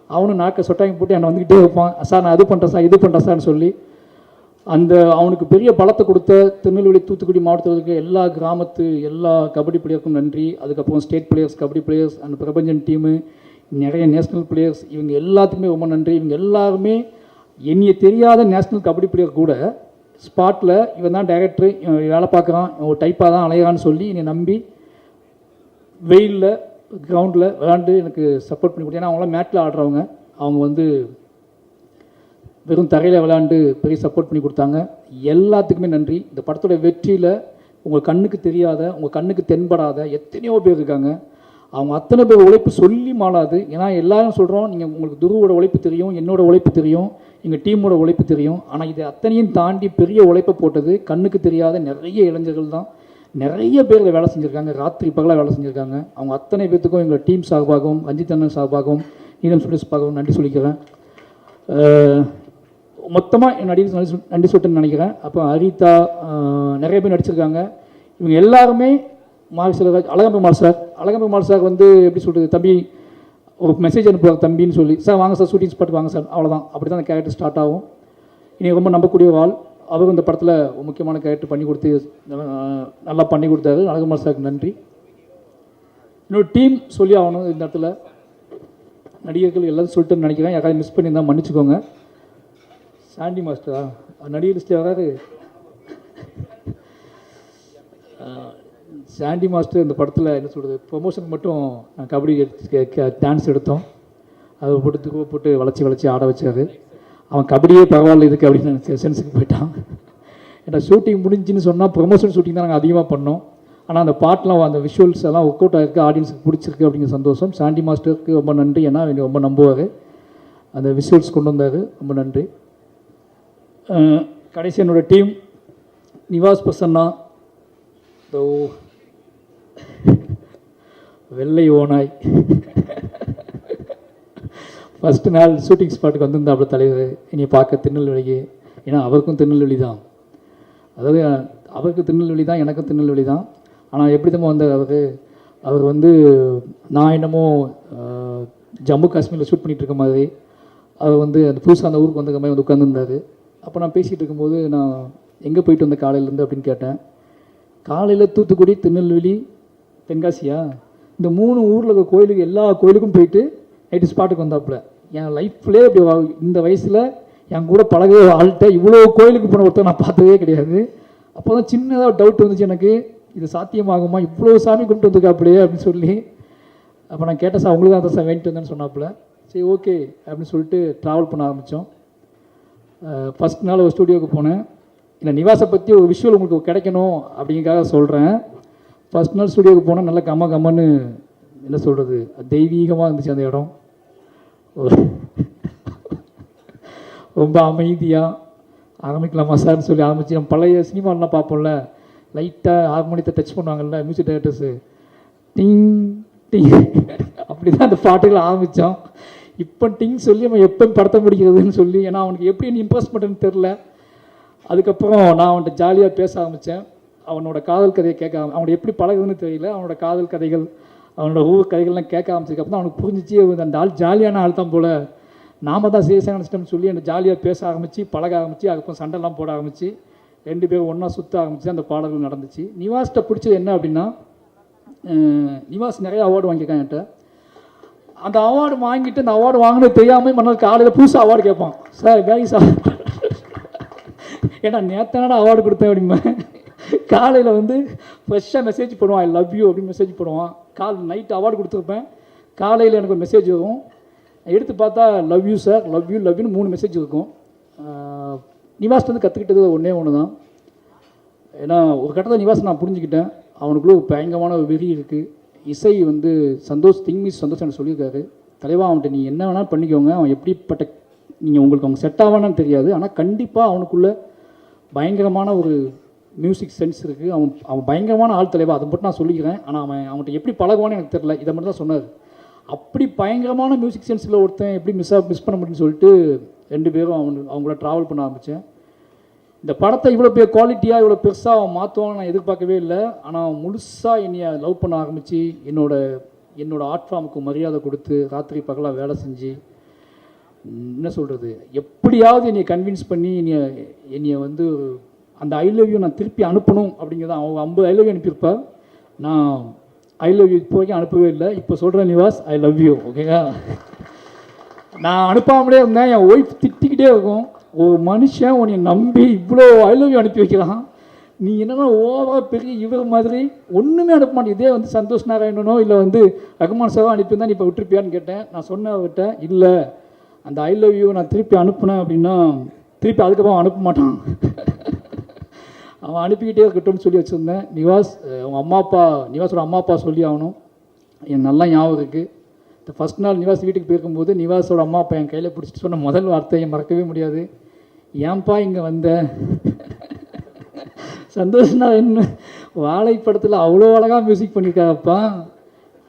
அவனும் நாக்கை சொட்டாங்கி போட்டு என்னை வந்துக்கிட்டே இருப்பான், சார் நான் அது பண்ணுறேன் சார், இது பண்ணுறேன் சார்னு சொல்லி. அந்த அவனுக்கு பெரிய பலத்தை கொடுத்த திருநெல்வேலி தூத்துக்குடி மாவட்டத்தில் இருக்க எல்லா கிராமத்து எல்லா கபடி பிளேயருக்கும் நன்றி. அதுக்கப்புறம் ஸ்டேட் பிளேயர்ஸ், கபடி பிளேயர்ஸ், அந்த பிரபஞ்சன் டீமு, நிறைய நேஷ்னல் பிளேயர்ஸ், இவங்க எல்லாத்துக்குமே ரொம்ப நன்றி. இவங்க எல்லாருமே என்னைய தெரியாத நேஷ்னல் கபடி பிளேயர் கூட ஸ்பாட்டில் இவன் தான் டைரக்டர், வேலை பார்க்குறான், ஒரு டைப்பாக தான் அலையான்னு சொல்லி என்னை நம்பி வெயிலில் கிரவுண்டில் விளாண்டு எனக்கு சப்போர்ட் பண்ணி கொடுத்தேன். ஏன்னா அவங்களாம் மேட்டில் ஆடுறவங்க, அவங்க வந்து வெறும் தரையில் விளையாண்டு பெரிய சப்போர்ட் பண்ணி கொடுத்தாங்க. எல்லாத்துக்குமே நன்றி. இந்த படத்தோட வெற்றியில் உங்கள் கண்ணுக்கு தெரியாத, உங்கள் கண்ணுக்கு தென்படாத எத்தனையோ பேர் இருக்காங்க. அவங்க அத்தனை பேர் உழைப்பு சொல்லி மாளாது. ஏன்னா எல்லாரும் சொல்கிறோம், உங்களுக்கு துருவோட உழைப்பு தெரியும், என்னோட உழைப்பு தெரியும், எங்கள் டீமோட உழைப்பு தெரியும். ஆனால் இது அத்தனையும் தாண்டி பெரிய உழைப்பை போட்டது கண்ணுக்கு தெரியாத நிறைய இளைஞர்கள் தான். நிறைய பேர் வேலை செஞ்சுருக்காங்க, ராத்திரி பகலாக வேலை செஞ்சுருக்காங்க. அவங்க அத்தனை பேர்த்துக்கும் எங்கள் டீம் சார்பாகவும், ரஞ்சித் அண்ணன் சார்பாகவும், நீலம் சுரேஷ் சார்பாகவும் நன்றி சொல்லிக்கிறேன். மொத்தமாக நடிகர் நன்றி சொல்லிட்டுன்னு நினைக்கிறேன். அப்போ ஹரிதா நிறைய பேர் நடிச்சிருக்காங்க. இவங்க எல்லாருமே மாரி செல்வராஜ், அழகம்பெருமாள் சார் வந்து எப்படி சொல்கிறது, தம்பி ஒரு மெசேஜ் அனுப்புவாங்க தம்பின்னு சொல்லி, சார் வாங்க சார் ஷூட்டிங் ஸ்பாட் வாங்க சார், அவ்வளோதான். அப்படி தான் அந்த கேரக்டர் ஸ்டார்ட் ஆகும். இனி ரொம்ப நம்பக்கூடிய ஒரு ஆள். அவரும் இந்த படத்தில் முக்கியமான கேரக்டர் பண்ணி கொடுத்து நல்லா பண்ணி கொடுத்தாரு. அழகம்பெருமாள் சாருக்கு நன்றி. இன்னொரு டீம் சொல்லி ஆகணும் இந்த இடத்துல. நடிகர்கள் எல்லாரும் சொல்லிட்டு நினைக்கிறேன், யாராவது மிஸ் பண்ணியிருந்தால் மன்னிச்சுக்கோங்க. சாண்டி மாஸ்டரா நடிகர் லிஸ்ட்டில் வராது. சாண்டி மாஸ்டர் இந்த படத்தில் என்ன சொல்கிறது, ப்ரொமோஷன் மட்டும் கபடி டான்ஸ் எடுத்தோம். அதை போட்டு வளைச்சி ஆட வச்சாரு. அவன் கபடியே பரவாயில்ல இதுக்கு அப்படின்னு சென்ஸுக்கு போயிட்டான். ஏன்னா ஷூட்டிங் முடிஞ்சுன்னு சொன்னால் ப்ரொமோஷன் ஷூட்டிங் தான் நாங்கள் அதிகமாக பண்ணோம். ஆனால் அந்த பாட்டெலாம் அந்த விஷுவல்ஸ் எல்லாம் ஒர்க் அவுட் ஆகிருக்கு, ஆடியன்ஸுக்கு பிடிச்சிருக்கு அப்படிங்கிற சந்தோஷம். சாண்டி மாஸ்டருக்கு ரொம்ப நன்றி. ஏன்னா அவங்க ரொம்ப நம்புவார், அந்த விஷுவல்ஸ் கொண்டு வந்தார். ரொம்ப நன்றி. கடைசி என்னோடய டீம் நிவாஸ் பிரசன்னா, வெள்ளை ஓனாய். ஃபஸ்ட்டு நாள் ஷூட்டிங் ஸ்பாட்டுக்கு வந்திருந்தாப்புல தலைவர் என்னை பார்க்க திருநெல்வேலிக்கு. ஏன்னா அவருக்கும் திருநெல்வேலி தான், அதாவது அவருக்கு திருநெல்வேலி தான், எனக்கும் திருநெல்வேலி தான். ஆனால் எப்படி தான் வந்தார் அவர் வந்து நான் என்னமோ ஜம்மு காஷ்மீரில் ஷூட் பண்ணிகிட்டு இருக்க மாதிரி, அவர் வந்து அந்த புதுசாக அந்த ஊருக்கு வந்த மாதிரி வந்து உட்காந்துருந்தார். அப்போ நான் பேசிகிட்டு இருக்கும்போது, நான் எங்கே போயிட்டு வந்தேன் காலையிலேருந்து அப்படின்னு கேட்டேன். காலையில் தூத்துக்குடி, திருநெல்வேலி, தென்காசியா, இந்த 3 ஊரில் இருக்க கோயிலுக்கு எல்லா கோயிலுக்கும் போயிட்டு நைட்டு ஸ்பாட்டுக்கு வந்தாப்புல. என் லைஃப்லேயே இப்படி இந்த வயசில் என் கூட பழக ஆள்கிட்ட இவ்வளோ கோயிலுக்கு போன ஒருத்தர் நான் பார்த்ததே கிடையாது. அப்போ தான் சின்னதாக டவுட் வந்துச்சு எனக்கு, இது சாத்தியமாகுமா, இவ்வளோ சாமி கும்பிட்டு வந்துருக்காப்புலையே அப்படின்னு சொல்லி. அப்போ நான் கேட்டேன், சார் உங்களுக்கு தான் சார் வேண்டிட்டு வந்தேன்னு சொன்னாப்புல. சரி ஓகே அப்படின்னு சொல்லிட்டு ட்ராவல் பண்ண ஆரம்பித்தோம். ஃபஸ்ட் நாள் ஒரு ஸ்டூடியோவுக்கு போனேன். இல்லை நிவாஸை பற்றி ஒரு விஷுவல் உங்களுக்கு கிடைக்கணும் அப்படிங்கிறக்காக சொல்கிறேன். ஃபஸ்ட் நாள் ஸ்டூடியோவுக்கு போனால் நல்லா கம்மன்னு என்ன சொல்கிறது, தெய்வீகமாக இருந்துச்சு அந்த இடம். ரொம்ப அமைதியாக ஆரம்பிக்கலாமா சார்னு சொல்லி ஆரம்பிச்சு, நம்ம பழைய சினிமாலாம் பார்ப்போம்ல, லைட்டாக ஹார்மோனியத்தை டச் பண்ணுவாங்கள்ல மியூசிக் டைரக்டர்ஸு, டிங் டிங் அப்படி தான் அந்த பாட்டுகளை ஆரம்பித்தோம். இப்போ டிங் சொல்லி நம்ம எப்போ படத்தை முடிக்கிறதுன்னு சொல்லி, ஏன்னா அவனுக்கு எப்படி நீ இம்ப்ரெஸ் பண்ணுறதுன்னு தெரில. அதுக்கப்புறம் நான் அவன்கிட்ட ஜாலியாக பேச ஆரம்பித்தேன். அவனோட காதல் கதையை கேட்க அவனுக்கு எப்படி பழகுதுன்னு தெரியல. அவனோட காதல் கதைகள், அவனோட ஊர் கதைகள்லாம் கேட்க ஆரம்பிச்சதுக்கப்புறம் அவனுக்கு புரிஞ்சிச்சு, அந்த ஆள் ஜாலியான ஆள் தான் போல், நாம தான் சீரியஸாக நினச்சிட்டோம்னு சொல்லி அந்த ஜாலியாக பேச ஆரம்பித்து பழக ஆரம்பித்து, அதுக்கப்புறம் சண்டைலாம் போட ஆரம்பித்து 2 பேரும் ஒன்றா சுற்ற ஆரம்பித்து அந்த பாடல்கள் நடந்துச்சு. நிவாஸ்கிட்ட பிடிச்சது என்ன அப்படின்னா, நிவாஸ் நிறைய அவார்டு வாங்கியிருக்கான் என்கிட்ட. அந்த அவார்டு வாங்கிட்டு அந்த அவார்டு வாங்கினது தெரியாமல் மறுநாள் காலையில் புதுசாக அவார்டு கேட்பான். சார் வேலை சார், ஏன்னா நேற்றான அவார்டு கொடுத்தேன் அப்படிமா. காலையில் வந்து ஃப்ரெஷ்ஷாக மெசேஜ் போடுவான், ஐ லவ் யூ அப்படின்னு மெசேஜ் போடுவான். நைட்டு அவார்டு கொடுத்துருப்பேன், காலையில் எனக்கு ஒரு மெசேஜ் வரும். எடுத்து பார்த்தா லவ் யூ சார், லவ் யூன்னு 3 மெசேஜ் இருக்கும். நிவாஸ் வந்து கற்றுக்கிட்டது ஒன்று தான். ஏன்னா ஒரு கட்டத்தில் நிவாஸ் நான் புரிஞ்சுக்கிட்டேன், அவனுக்குள்ளே ஒரு பயங்கரமான ஒரு வெறி இருக்குது. இசை வந்து சந்தோஷ் எனக்கு சொல்லியிருக்காரு, தலைவா அவன்கிட்ட நீ என்ன வேணாலும் பண்ணிக்கோங்க, அவன் எப்படிப்பட்ட நீங்கள் உங்களுக்கு அவங்க செட் ஆவானான்னு தெரியாது, ஆனால் கண்டிப்பாக அவனுக்குள்ளே பயங்கரமான ஒரு மியூசிக் சென்ஸ் இருக்குது, அவன் பயங்கரமான ஆள் தலைவா, அதை மட்டும் நான் சொல்லிக்கிறேன். ஆனால் அவன்கிட்ட எப்படி பழகுவான்னு எனக்கு தெரில, இதை மட்டும் தான் சொன்னார். அப்படி பயங்கரமான மியூசிக் சென்ஸில் ஒருத்தன் எப்படி மிஸ் பண்ண முடியும்னு சொல்லிட்டு 2 பேரும் அவங்கள ட்ராவல் பண்ண ஆரம்பித்தேன். இந்த படத்தை இவ்வளோ குவாலிட்டியாக இவ்வளோ பெருசாக அவன் மாற்றுவான்னு நான் எதிர்பார்க்கவே இல்லை. ஆனால் முழுசாக என்னைய லவ் பண்ண ஆரம்பித்து என்னோட ஆர்ட் ஃபார்முக்கு மரியாதை கொடுத்து ராத்திரி பகலாக வேலை செஞ்சு, என்ன சொல்கிறது, எப்படியாவது என்னை கன்வின்ஸ் பண்ணி என்னைய வந்து அந்த ஐ லவ் யூ நான் திருப்பி அனுப்பணும் அப்படிங்கிறத. அவங்க 50 ஐ லவ் யூ அனுப்பியிருப்பார், நான் ஐ லவ் யூ இப்போ வரைக்கும் அனுப்பவே இல்லை. இப்போ சொல்கிறேன் நிவாஸ், ஐ லவ் யூ, ஓகேங்களா. நான் அனுப்பாமலே இருந்தேன், என் ஒய்ஃப் திட்டிக்கிட்டே இருக்கும், ஒரு மனுஷன் உன்னை நம்பி இவ்வளோ ஐ லவ் யூ அனுப்பி வைக்கிறான், நீ என்னென்னா ஓவராக பெரிய இவர் மாதிரி ஒன்றுமே அனுப்ப மாட்டேன். இதே வந்து சந்தோஷ் நாராயணனோ இல்லை வந்து ரகுமான் சாரோ அனுப்பியிருந்தா நீ இப்போ விட்டுருப்பியான்னு கேட்டேன். நான் சொன்னவர்கிட்ட, இல்லை அந்த ஐ லவ் யூ நான் திருப்பி அனுப்புனேன் அப்படின்னா திருப்பி அதுக்கப்புறம் அனுப்ப மாட்டான், அவன் அனுப்பிக்கிட்டே இருக்கட்டும்னு சொல்லி வச்சுருந்தேன். நிவாஸோட அம்மா அப்பா சொல்லி ஆகணும், எனக்கு நல்லா ஞாபகம் இருக்குது. இந்த ஃபஸ்ட் நாள் நிவாஸ் வீட்டுக்கு போயிருக்கும்போது நிவாஸோட அம்மா அப்பா என் கையில் பிடிச்சிட்டு சொன்ன முதல் வார்த்தையை மறக்கவே முடியாது, ஏன்பா இங்கே வந்த, சந்தோஷம்னா என்ன, வாழைப்படத்தில் அவ்வளோ அழகாக மியூசிக் பண்ணியிருக்காப்பா,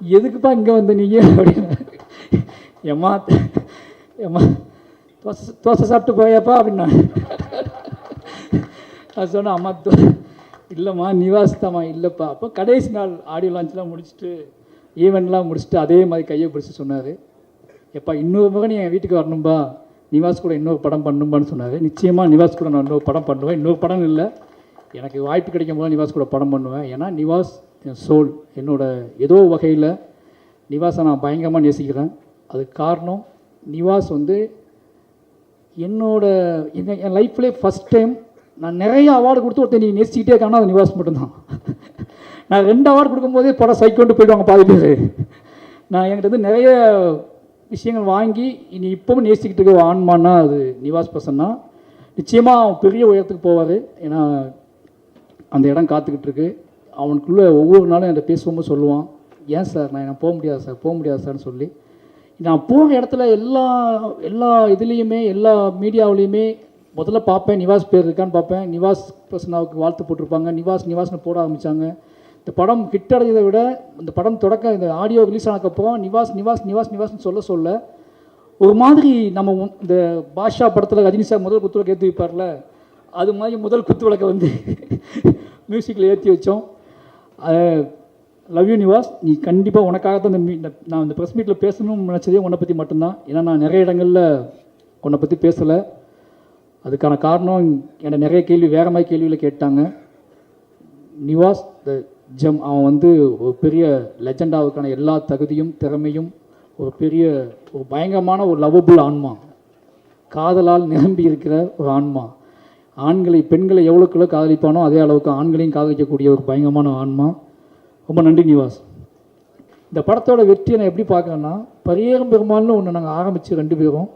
எதுக்குப்பா இங்கே வந்த நீங்கள் அப்படின்னு. ஏம்மா தோசை சாப்பிட்டு போயாப்பா அப்படின்னா அது சொன்னேன், அம்மா இல்லைம்மா நிவாஸ் தாம்மா. இல்லைப்பா. அப்போ கடைசி நாள் ஆடியோ லான்ச்லாம் முடிச்சுட்டு ஈவெண்ட்லாம் முடிச்சுட்டு அதே மாதிரி கையை பிடிச்சி சொன்னார், எப்பா இன்னொரு முறை நீ என் வீட்டுக்கு வரணும்பா, நிவாஸ் கூட இன்னொரு படம் பண்ணும்பான்னு சொன்னார். நிச்சயமாக நிவாஸ் கூட நான் இன்னொரு படம் பண்ணுவேன். இன்னொரு படம் இல்லை, எனக்கு வாய்ப்பு கிடைக்கும் போது நிவாஸ் கூட படம் பண்ணுவேன். ஏன்னா நிவாஸ் என் சோல், என்னோட ஏதோ வகையில் நிவாஸை நான் பயங்கரமாக நேசிக்கிறேன். அதுக்கு காரணம் நிவாஸ் வந்து என்னோட என் லைஃப்லேயே ஃபஸ்ட் டைம் நான் நிறைய அவார்டு கொடுத்து ஒருத்தர் நீ நேசிக்கிட்டே இருக்காங்கன்னா அது நிவாஸ் மட்டும்தான். நான் 2 அவார்டு கொடுக்கும்போதே படம் சைக்கோண்டு போயிடுவாங்க பாதி பேர். நான் என்கிட்ட வந்து நிறைய விஷயங்கள் வாங்கி இனி இப்போவும் நேசிக்கிட்டு இருக்க ஆன்மான்னா அது நிவாஸ் பர்சன்னா. நிச்சயமாக அவன் பெரிய உயரத்துக்கு போவார். ஏன்னா அந்த இடம் காத்துக்கிட்டு இருக்கு. அவனுக்குள்ளே ஒவ்வொரு நாளும் என்கிட்ட பேசும்போது சொல்லுவான், ஏன் சார் நான் போக முடியாது சார், போக முடியாது சார்னு சொல்லி. நான் போகிற இடத்துல எல்லா இதுலேயுமே எல்லா மீடியாவிலையுமே முதல்ல பார்ப்பேன், நிவாஸ் பேர் இருக்கான்னு பார்ப்பேன். நிவாஸ் பிரசன்னாவுக்கு வாழ்த்து போட்டிருப்பாங்க, நிவாஸ்னு போட ஆரம்பித்தாங்க. இந்த படம் ஹிட் அடைஞ்சதை விட இந்த படம் தொடக்க இந்த ஆடியோ ரிலீஸ் ஆனதுக்கப்புறம் நிவாஸ்னு சொல்ல ஒரு மாதிரி நம்ம இந்த பாஷா படத்தில் ரஜினி சார் முதல் குத்துவிளக்கு ஏற்றி வைப்பார்ல, அது மாதிரி முதல் குத்துவிளக்கை வந்து மியூசிக்கில் ஏற்றி வச்சோம். லவ் யூ நிவாஸ், நீ கண்டிப்பாக உனக்காக தான் நான் இந்த ப்ரெஸ் மீட்டில் பேசணும்னு நினச்சதே உன்னை பற்றி மட்டும்தான். ஏன்னா நான் நிறைய இடங்களில் உன்னை பற்றி பேசலை. அதுக்கான காரணம் என்னை நிறைய கேள்வி வேறு மாதிரி கேள்வியில் கேட்டாங்க. நிவாஸ் த ஜெம், அவன் வந்து ஒரு பெரிய லெஜெண்டாவுக்கான எல்லா தகுதியும் திறமையும் ஒரு பயங்கரமான ஒரு லவ்வபுள் ஆன்மா, காதலால் நிரம்பி இருக்கிற ஒரு ஆன்மா. பெண்களை எவ்வளோக்குள்ள காதலிப்பானோ அதே அளவுக்கு ஆண்களையும் காதலிக்கக்கூடிய ஒரு பயங்கரமான ஆன்மா. ரொம்ப நன்றி நிவாஸ். இந்த படத்தோட வெற்றியை நான் எப்படி பார்க்குறேன்னா, பரியேறும் பெருமாள்னு ஒன்று நாங்கள் ஆரம்பித்து ரெண்டு பேரும்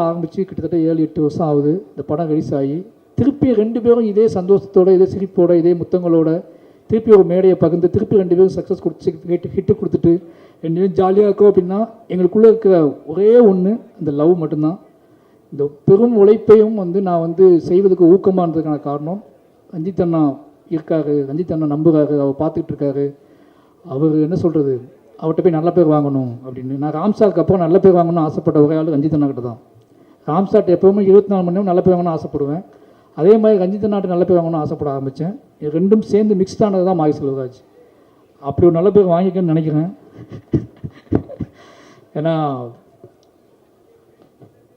ஆரம்பித்து கிட்டத்தட்ட 7-8 வருஷம் ஆகுது. இந்த படம் ரிலீஸ் ஆகி திருப்பி 2 பேரும் இதே சந்தோஷத்தோட, இதே சிரிப்போட, இதே முத்தங்களோட திருப்பி ஒரு மேடையை பகிர்ந்து திருப்பி 2 பேரும் சக்ஸஸ் கொடுத்து ஹிட்டு கொடுத்துட்டு 2 பேரும் ஜாலியாக இருக்கோம். அப்படின்னா எங்களுக்குள்ளே இருக்கிற ஒரே ஒன்று இந்த லவ் மட்டும்தான். இந்த பெரும் உழைப்பையும் வந்து நான் வந்து செய்வதுக்கு ஊக்கமாக இருந்ததுக்கான காரணம் ரஞ்சித் அண்ணா இருக்காரு. ரஞ்சித் அண்ணா நம்புகிறாரு, அவர் பார்த்துக்கிட்டு இருக்காரு. அவர் என்ன சொல்கிறது, அவர்கிட்ட போய் நல்ல பேர் வாங்கணும் அப்படின்னு. நான் ராம்சாருக்கு அப்புறம் நல்ல பேர் வாங்கணும்னு ஆசைப்பட்ட ஒரே ஆள் ரஞ்சித் அண்ணா கிட்ட தான். ராம்சார்ட்ட எப்போவுமே 24 மணி நேரம் நல்ல பேர் வாங்கணும்னு ஆசைப்படுவேன். அதே மாதிரி ரஞ்சித் அண்ணாட்டு நல்ல பேர் வாங்கணும்னு ஆசைப்பட ஆரம்பித்தேன். ரெண்டும் சேர்ந்து மிக்ஸ்ட் ஆனது தான் மாரி செல்வராஜ். அப்படி ஒரு நல்ல பேர் வாங்கிக்கன்னு நினைக்கிறேன். ஏன்னா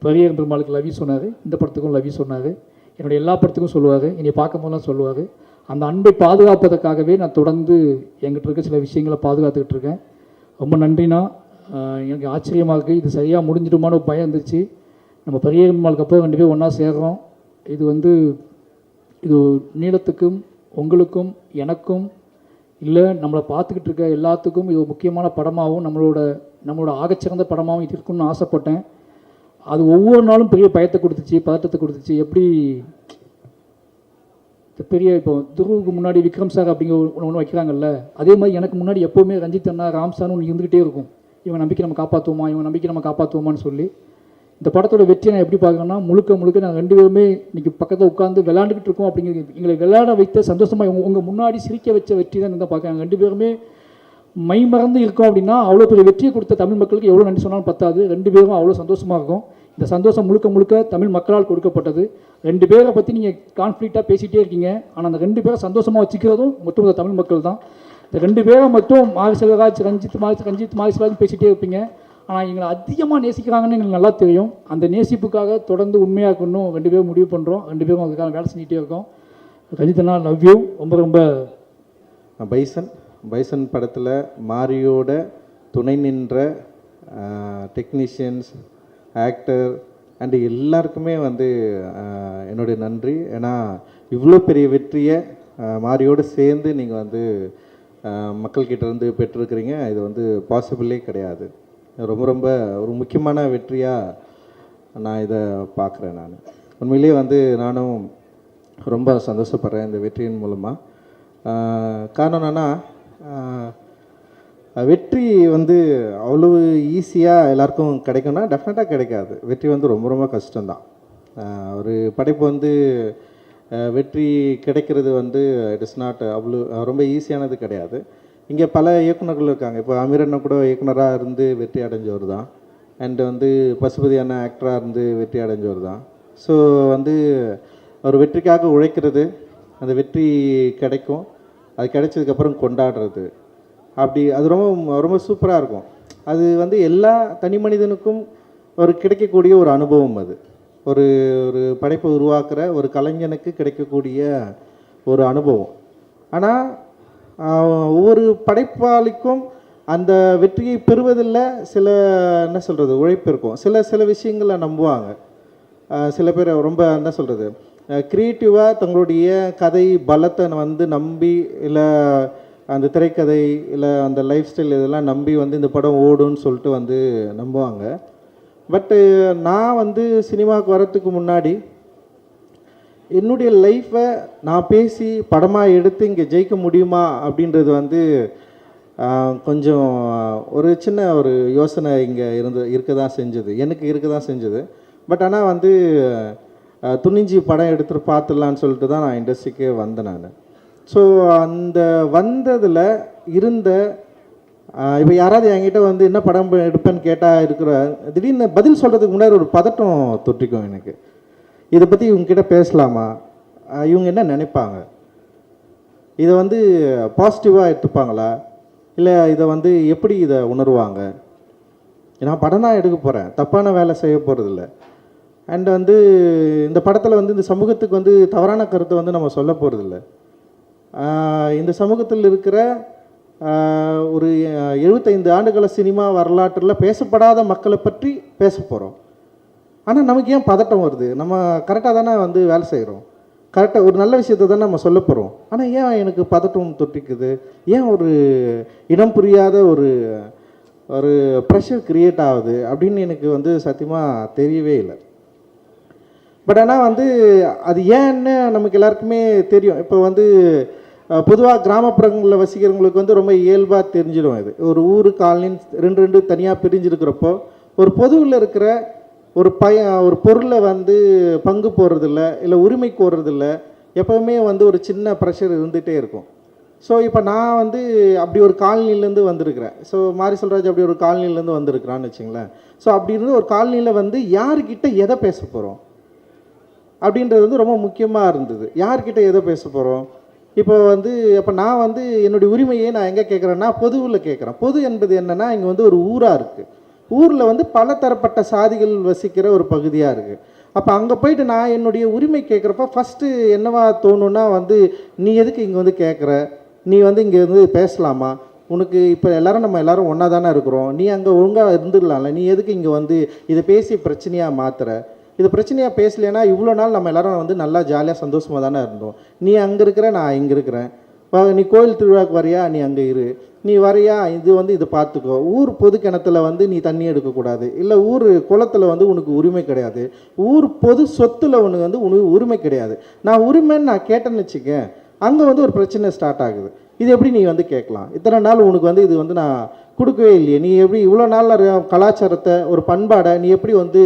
பரியேறும் பெருமாளுக்கு லவி சொன்னார், இந்த படத்துக்கும் லவி சொன்னார், என்னுடைய எல்லா படத்துக்கும் சொல்லுவார், என்னை பார்க்கும் போதெல்லாம் சொல்லுவார். அந்த அன்பை பாதுகாப்பதற்காகவே நான் தொடர்ந்து என்கிட்ட இருக்க சில விஷயங்களை பாதுகாத்துக்கிட்டு இருக்கேன். ரொம்ப நன்றிண்ணா. எனக்கு ஆச்சரியமாக இருக்குது, இது சரியாக முடிஞ்சிடுமான ஒரு பயம் இருந்துச்சு. நம்ம பரியேறும் பெருமாளுக்கு அப்புறம் 2 பேரும் ஒன்றா சேர்றோம். இது நீளத்துக்கும் உங்களுக்கும் எனக்கும் இல்லை நம்மளை பார்த்துக்கிட்டு இருக்க எல்லாத்துக்கும் இது ஒரு முக்கியமான படமாகவும் நம்மளோட ஆகச்சிறந்த படமாகவும் இது இருக்குன்னு ஆசைப்பட்டேன். அது ஒவ்வொரு நாளும் பெரிய பயத்தை கொடுத்துச்சு, பதட்டத்தை கொடுத்துச்சு. எப்படி பெரிய இப்போ துருவுக்கு முன்னாடி விக்ரம் சார் அப்படிங்கிற ஒன்று வைக்கிறாங்கல்ல, அதே மாதிரி எனக்கு முன்னாடி எப்போவுமே ரஞ்சித் அண்ணா ராம்சார்னு ஒன்று இருந்துகிட்டே இருக்கும். இவன் நம்பிக்கை நம்ம காப்பாற்றுவோமான்னு சொல்லி. இந்த படத்தோட வெற்றியை நான் எப்படி பார்க்குறேன்னா, முழுக்க நாங்கள் 2 பேருமே இன்றைக்கி பக்கத்தில் உட்காந்து விளையாண்டுக்கிட்டு இருக்கோம். அப்படிங்கிறது எங்களை விளையாட வைத்த சந்தோஷமாக உங்கள் முன்னாடி சிரிக்க வச்ச வெற்றி தான் தான் பார்க்குறாங்க. 2 பேருமே மை மறந்து இருக்கோம். அப்படின்னா அவ்வளோ பெரிய வெற்றியை கொடுத்த தமிழ் மக்களுக்கு எவ்வளோ நன்றி சொன்னாலும் பத்தாது. 2 பேரும் அவ்வளோ சந்தோஷமாக இருக்கும். இந்த சந்தோஷம் முழுக்க தமிழ் மக்களால் கொடுக்கப்பட்டது. 2 பேரை பற்றி நீங்கள் கான்ஃப்ளிக்டாக பேசிகிட்டே இருக்கீங்க. ஆனால் அந்த 2 பேரை சந்தோஷமாக வச்சுக்கிறதும் மட்டும் தமிழ் மக்கள் தான். இந்த 2 பேரை மட்டும் மாரி செல்வராஜ், ரஞ்சித் மாரி செல்வராஜ் பேசிகிட்டே இருப்பீங்க. ஆனால் எங்களை அதிகமாக நேசிக்கிறாங்கன்னு எங்களுக்கு நல்லா தெரியும். அந்த நேசிப்புக்காக தொடர்ந்து உண்மையாக இருக்கணும் 2 பேரும் முடிவு பண்ணுறோம். 2 பேரும் அதுக்காக வேலை செஞ்சுட்டே இருக்கோம். ரஞ்சித் அண்ணா லவ் யூ. ரொம்ப பைசன் படத்தில் மாரியோட துணை நின்ற டெக்னீஷியன்ஸ், ஆக்டர் அண்டு எல்லாருக்குமே வந்து என்னுடைய நன்றி. ஏன்னா இவ்வளோ பெரிய வெற்றியை மாரியோடு சேர்ந்து நீங்கள் வந்து மக்கள்கிட்ட இருந்து பெற்றிருக்கிறீங்க. இது வந்து பாசிபிளே கிடையாது. ரொம்ப ஒரு முக்கியமான வெற்றியாக நான் இதை பார்க்குறேன். நான் உண்மையிலே வந்து நானும் ரொம்ப சந்தோஷப்படுறேன் இந்த வெற்றியின் மூலமாக. காரணம் என்னென்னா, வெற்றி வந்து அவ்வளவு ஈஸியாக எல்லாருக்கும் கிடைக்கும்னா டெஃபினட்டாக கிடைக்காது. வெற்றி வந்து ரொம்ப கஷ்டம்தான். ஒரு படைப்பு வந்து வெற்றி கிடைக்கிறது வந்து இட் இஸ் நாட் அவ்வளோ ரொம்ப ஈஸியானது கிடையாது. இங்கே பல இயக்குநர்கள் இருக்காங்க. இப்போ அமீரண்ணா கூட இயக்குனராக இருந்து வெற்றி அடைஞ்சவர் தான். அண்டு வந்து பசுபதியான ஆக்டராக இருந்து வெற்றி அடைஞ்சவர் தான். ஸோ வந்து ஒரு வெற்றிக்காக உழைக்கிறது, அந்த வெற்றி கிடைக்கும், அது கிடைச்சதுக்கப்புறம் கொண்டாடுறது, அப்படி அது ரொம்ப ரொம்ப சூப்பராக இருக்கும். அது வந்து எல்லா தனி மனிதனுக்கும் ஒரு கிடைக்கக்கூடிய ஒரு அனுபவம். அது ஒரு ஒரு படைப்பை உருவாக்குற ஒரு கலைஞனுக்கு கிடைக்கக்கூடிய ஒரு அனுபவம். ஆனால் ஒவ்வொரு படைப்பாளிக்கும் அந்த வெற்றியை பெறுவதில் சில என்ன சொல்கிறது உழைப்பு இருக்கும். சில விஷயங்களை நம்புவாங்க. சில பேர் ரொம்ப என்ன சொல்கிறது க்ரியேட்டிவாக தங்களுடைய கதை பலத்தை வந்து நம்பி, இல்லை அந்த திரைக்கதை இல்லை அந்த லைஃப் ஸ்டைல் இதெல்லாம் நம்பி வந்து இந்த படம் ஓடுன்னு சொல்லிட்டு வந்து நம்புவாங்க. பட்டு நான் வந்து சினிமாவுக்கு வரத்துக்கு முன்னாடி என்னுடைய லைஃப்பை நான் பேசி படமாக எடுத்து இங்கே ஜெயிக்க முடியுமா அப்படின்றது வந்து கொஞ்சம் ஒரு சின்ன ஒரு யோசனை இங்கே இருக்க தான் செஞ்சது, எனக்கு இருக்க தான் செஞ்சது. பட் ஆனால் வந்து துணிஞ்சி படம் எடுத்துகிட்டு பார்த்துடலான்னு சொல்லிட்டு தான் நான் இண்டஸ்ட்ரிக்கே வந்தேன் நான். ஸோ அந்த வந்ததில் இருந்த இப்போ யாராவது என்கிட்ட வந்து என்ன படம் எடுப்பேன்னு கேட்டால் இருக்கிற திடீர்னு பதில் சொல்கிறதுக்கு முன்னாடி ஒரு பதட்டம் தொற்றிக்கும் எனக்கு. இதை பற்றி இவங்ககிட்ட பேசலாமா, இவங்க என்ன நினைப்பாங்க, இதை வந்து பாசிட்டிவாக எடுத்துப்பாங்களா, இல்லை இதை வந்து எப்படி இதை உணர்வாங்க. நான் படம் தான் எடுக்க போகிறேன், தப்பான வேலை செய்ய போகிறதில்ல. அண்ட் வந்து இந்த படத்தில் வந்து இந்த சமூகத்துக்கு வந்து தவறான கருத்தை வந்து நம்ம சொல்ல போகிறதில்ல. இந்த சமூகத்தில் இருக்கிற ஒரு 75 ஆண்டுகள சினிமா வரலாற்றில் பேசப்படாத மக்களை பற்றி பேச போகிறோம். ஆனால் நமக்கு ஏன் பதட்டம் வருது? நம்ம கரெக்டாக தானே வந்து வேலை செய்கிறோம், கரெக்டாக ஒரு நல்ல விஷயத்தை தானே நம்ம சொல்ல போகிறோம். ஆனால் ஏன் எனக்கு பதட்டம் தொட்டிக்குது? ஏன் ஒரு இனம் புரியாத ஒரு ஒரு ப்ரெஷர் க்ரியேட் ஆகுது அப்படின்னு எனக்கு வந்து சத்தியமாக தெரியவே இல்லை. பட் ஆனால் வந்து அது ஏன்னு நமக்கு எல்லாருக்குமே தெரியும். இப்போ வந்து பொதுவாக கிராமப்புறங்களில் வசிக்கிறவங்களுக்கு வந்து ரொம்ப இயல்பாக தெரிஞ்சிடும். இது ஒரு ஊர் காலனின்னு ரெண்டு தனியாக பிரிஞ்சிருக்கிறப்போ ஒரு பொதுவில் இருக்கிற ஒரு பொருளை வந்து பங்கு போடுறதில்ல, இல்லை உரிமை கோர்றதில்ல, எப்போவுமே வந்து ஒரு சின்ன ப்ரெஷர் இருந்துகிட்டே இருக்கும். ஸோ இப்போ நான் வந்து அப்படி ஒரு காலனிலேருந்து வந்திருக்கிறேன். ஸோ மாரி செல்வராஜ் அப்படி ஒரு காலனிலேருந்து வந்திருக்கிறான்னு வச்சுங்களேன். ஸோ அப்படி இருந்து ஒரு காலனியில் வந்து யார்கிட்ட எதை பேச போகிறோம் அப்படின்றது வந்து ரொம்ப முக்கியமாக இருந்தது. யார்கிட்ட எதை பேச போகிறோம்? இப்போ நான் வந்து என்னுடைய உரிமையை நான் எங்கே கேட்குறேன்னா பொதுவில் கேட்குறேன். பொது என்பது என்னென்னா இங்கே வந்து ஒரு ஊராக இருக்குது. ஊரில் வந்து பல தரப்பட்ட சாதிகள் வசிக்கிற ஒரு பகுதியாக இருக்குது. அப்போ அங்கே போயிட்டு நான் என்னுடைய உரிமை கேட்குறப்ப ஃபஸ்ட்டு என்னவா தோணுன்னா வந்து நீ எதுக்கு இங்கே வந்து கேட்குற, நீ வந்து இங்கே வந்து பேசலாமா, உனக்கு இப்போ நம்ம எல்லோரும் ஒன்றா தானே இருக்கிறோம், நீ அங்கே ஒழுங்காக இருந்துடலாம்ல, நீ எதுக்கு இங்கே வந்து இதை பேசி பிரச்சனையாக மாற்றுற, இது பிரச்சனையாக பேசலைன்னா இவ்வளோ நாள் நம்ம எல்லோரும் வந்து நல்லா ஜாலியாக சந்தோஷமாக தானே இருந்தோம். நீ அங்கே இருக்கிற, நான் இங்கே இருக்கிறேன், நீ கோயில் திருவிழாவுக்கு வரியா, நீ அங்கே இரு, நீ வரையா, இது பார்த்துக்கோ. ஊர் பொது கிணத்துல வந்து நீ தண்ணி எடுக்கக்கூடாது, இல்லை ஊர் குளத்தில் வந்து உனக்கு உரிமை கிடையாது, ஊர் பொது சொத்தில் உனக்கு வந்து உரிமை கிடையாது. நான் உரிமைன்னு நான் கேட்டேன்னு வச்சுக்க, அங்கே வந்து ஒரு பிரச்சனை ஸ்டார்ட் ஆகுது. இது எப்படி நீ வந்து கேட்கலாம்? இத்தனை நாள் உனக்கு வந்து இது வந்து நான் கொடுக்கவே இல்லையே, நீ எப்படி இவ்வளோ நாளில் கலாச்சாரத்தை ஒரு பண்பாடை நீ எப்படி வந்து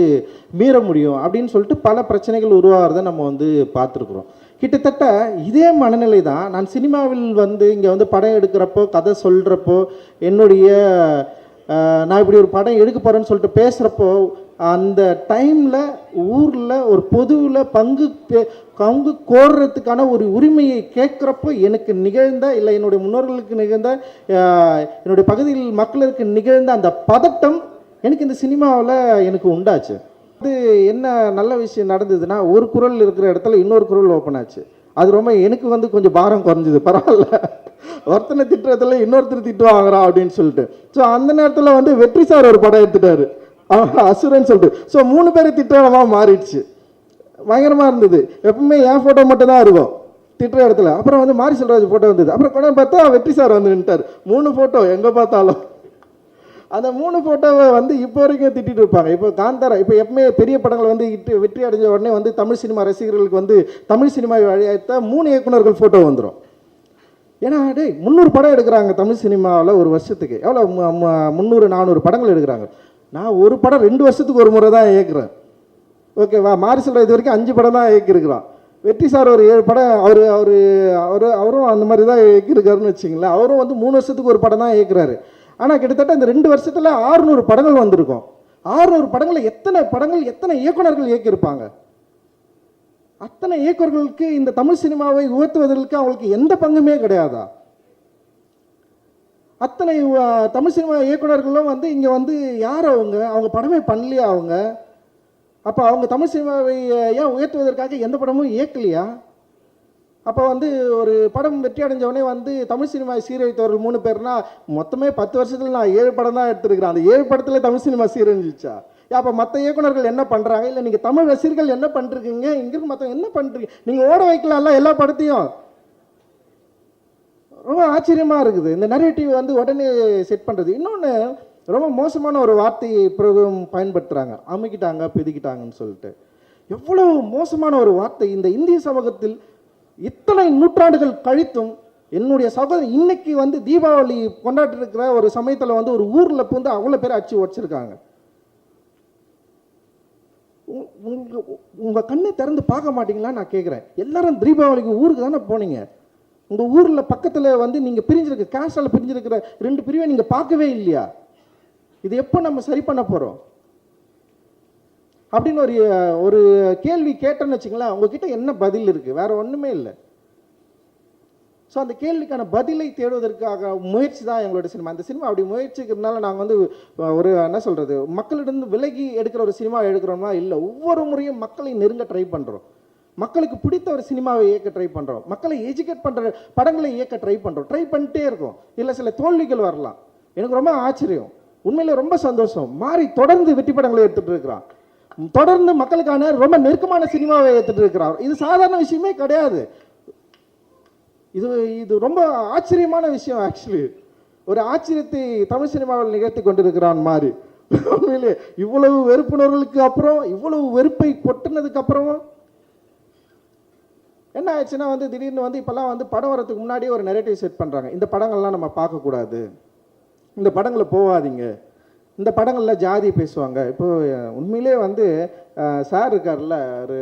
மீற முடியும் அப்படின்னு சொல்லிட்டு பல பிரச்சனைகள் உருவாகிறத நம்ம வந்து பார்த்துருக்குறோம். கிட்டத்தட்ட இதே மனநிலை தான் நான் சினிமாவில் வந்து இங்கே வந்து படம் எடுக்கிறப்போ, கதை சொல்கிறப்போ, என்னுடைய நான் இப்படி ஒரு படம் எடுக்க போகிறேன்னு சொல்லிட்டு பேசுகிறப்போ, அந்த டைமில் ஊரில் ஒரு பொதுவில் பங்கு கோர்றதுக்கான ஒரு உரிமையை கேட்குறப்போ எனக்கு நிகழ்ந்த, இல்லை என்னுடைய முன்னோர்களுக்கு நிகழ்ந்த, என்னுடைய பகுதியில் மக்களுக்கு நிகழ்ந்த அந்த பதட்டம் எனக்கு இந்த சினிமாவில் எனக்கு உண்டாச்சு. அது என்ன நல்ல விஷயம் நடந்ததுன்னா, ஒரு குரல் இருக்கிற இடத்துல இன்னொரு குரல் ஓப்பன் ஆச்சு. அது ரொம்ப எனக்கு வந்து கொஞ்சம் பாரம் குறைஞ்சிது. பரவாயில்ல, ஒருத்தனை திட்டுறதுல இன்னொருத்தர் திட்டு வாங்குறான் அப்படின்னு சொல்லிட்டு. ஸோ அந்த நேரத்தில் வந்து வெற்றி சார் ஒரு படம் எடுத்துட்டாரு, அசுரன் சொல்லிட்டு. ஸோ 3 பேரை திட்டுறமாக மாறிடுச்சு. பயங்கரமாக இருந்தது. எப்பவுமே என் ஃபோட்டோ மட்டும் தான் இருக்கும் திட்டுற இடத்துல. அப்புறம் வந்து மாரி செல்வராஜ் ஃபோட்டோ வந்தது. அப்புறம் கொண்டாந்து பார்த்தா வெற்றி சார் வந்து நின்ட்டார். 3 ஃபோட்டோ எங்கே பார்த்தாலும். அந்த 3 ஃபோட்டோவை வந்து இப்போ வரைக்கும் திட்டிட்டு இருப்பாங்க. இப்போ காந்தாரா, இப்போ எப்பவுமே பெரிய படங்கள் வந்து வெற்றி அடைஞ்ச உடனே வந்து தமிழ் சினிமா ரசிகர்களுக்கு வந்து தமிழ் சினிமா வழியாத்த 3 இயக்குனர்கள் ஃபோட்டோ வந்துடும். ஏன்னா 300 படம் எடுக்கிறாங்க தமிழ் சினிமாவில் ஒரு வருஷத்துக்கு. எவ்வளோ 300-400 படங்கள் எடுக்கிறாங்க. நான் ஒரு படம் 2 வருஷத்துக்கு ஒரு முறை தான் இயக்குறேன். ஓகேவா? மாரி செல்வராஜ் இது வரைக்கும் 5 படம் தான் இயக்கியிருக்கிறான். வெற்றி சார் ஒரு 7 படம் அவரும் அந்த மாதிரி தான் இயக்கியிருக்காருன்னு வச்சிங்களேன். அவரும் வந்து 3 வருஷத்துக்கு ஒரு படம் தான் இயக்குறாரு. ஆனால் கிட்டத்தட்ட இந்த 2 வருஷத்தில் 600 படங்கள் வந்திருக்கும். 600 படங்களை எத்தனை படங்கள் எத்தனை இயக்குனர்கள் இயக்கியிருப்பாங்க? அத்தனை இயக்குனர்களுக்கு இந்த தமிழ் சினிமாவை உயர்த்துவதற்கு அவங்களுக்கு எந்த பங்குமே கிடையாதா? அத்தனை தமிழ் சினிமா இயக்குனர்களும் வந்து இங்கே வந்து யார் அவங்க படமே பண்ணலையா அவங்க? அப்போ அவங்க தமிழ் சினிமாவை ஏன் உயர்த்துவதற்காக எந்த படமும் இயக்கலையா? அப்போ வந்து ஒரு படம் வெற்றி அடைஞ்சவொடனே வந்து தமிழ் சினிமா சீரழித்தவர்கள் 3 பேர்னா மொத்தமே 10 வருஷத்தில் நான் 7 படம் தான் எடுத்துருக்கிறேன். அந்த 7 படத்தில் தமிழ் சினிமா சீரழிஞ்சிச்சா? அப்போ மற்ற இயக்குனர்கள் என்ன பண்ணுறாங்க? இல்லை நீங்கள் தமிழ் ரசிகர்கள் என்ன பண்ணிருக்கீங்க? இங்கிருந்து மற்றவங்க என்ன பண்ணுறீங்க? நீங்கள் ஓட வைக்கலாம்ல எல்லா படத்தையும். ரொம்ப ஆச்சரியமாக இருக்குது இந்த நரேட்டிவ் வந்து உடனே செட் பண்ணுறது. இன்னொன்று ரொம்ப மோசமான ஒரு வார்த்தையை பிரயோகம் பயன்படுத்துகிறாங்க, அமுக்கிட்டாங்க பிதிக்கிட்டாங்கன்னு சொல்லிட்டு. எவ்வளோ மோசமான ஒரு வார்த்தை! இந்த இந்திய சமூகத்தில் இத்தனை நூற்றாண்டுகள் கழித்தும் என்னுடைய சகோதரன் இன்னைக்கு வந்து தீபாவளி கொண்டாடி இருக்கிற ஒரு சமயத்தில் வந்து ஒரு ஊரில் வந்து அவ்வளோ பேர் அடிச்சு உடச்சிருக்காங்க. உங்கள் கண்ணை திறந்து பார்க்க மாட்டீங்களா நான் கேட்குறேன். எல்லாரும் தீபாவளிக்கு ஊருக்கு தானே போனீங்க. உங்கள் ஊரில் பக்கத்தில் வந்து நீங்கள் பிரிஞ்சிருக்க கேஸ்டால் பிரிஞ்சிருக்கிற 2 பிரிவை நீங்கள் பார்க்கவே இல்லையா? இது எப்போ நம்ம சரி பண்ண போகிறோம் அப்படின்னு ஒரு கேள்வி கேட்டோன்னு வச்சுங்களேன், உங்ககிட்ட என்ன பதில் இருக்குது? வேற ஒன்றுமே இல்லை. ஸோ அந்த கேள்விக்கான பதிலை தேடுவதற்காக முயற்சி தான் எங்களோட சினிமா. அந்த சினிமா அப்படி முயற்சிக்கிறதுனால நாங்கள் வந்து ஒரு என்ன சொல்கிறது, மக்களிடம் விலகி எடுக்கிற ஒரு சினிமா எடுக்கிறோம்னா இல்லை. ஒவ்வொரு முறையும் மக்களை நெருங்க ட்ரை பண்ணுறோம், மக்களுக்கு பிடித்த ஒரு சினிமாவை இயக்க ட்ரை பண்ணுறோம், மக்களை எஜுகேட் பண்ணுற படங்களை இயக்க ட்ரை பண்ணுறோம், ட்ரை பண்ணிட்டே இருக்கோம். இல்லை சில தோல்விகள் வரலாம். எனக்கு ரொம்ப ஆச்சரியம், உண்மையிலே ரொம்ப சந்தோஷம். மாறி தொடர்ந்து வெற்றி படங்களை எடுத்துகிட்டு இருக்கிறான், தொடர்ந்து மக்களுக்கான ரொம்ப நெருக்கமான சினிமாவை எடுத்துகிட்டு இருக்கிறார். இது சாதாரண விஷயமே கிடையாது. இது ரொம்ப ஆச்சரியமான விஷயம். ஆக்சுவலி ஒரு ஆச்சரியத்தை தமிழ் சினிமாவில் நிகழ்த்தி கொண்டிருக்கிறான் மாறி. உண்மையிலே இவ்வளவு வெறுப்புணர்வுகளுக்கு அப்புறம், இவ்வளவு வெறுப்பை கொட்டினதுக்கு அப்புறமும் என்ன ஆயிடுச்சுன்னா வந்து திடீர்னு வந்து இப்போல்லாம் வந்து படம் வரதுக்கு முன்னாடியே ஒரு நெரேட்டிவ் செட் பண்ணுறாங்க. இந்த படங்கள்லாம் நம்ம பார்க்கக்கூடாது, இந்த படங்களை போகாதீங்க, இந்த படங்களில் ஜாதி பேசுவாங்க. இப்போது உண்மையிலே வந்து சார் இருக்கார்ல, ஒரு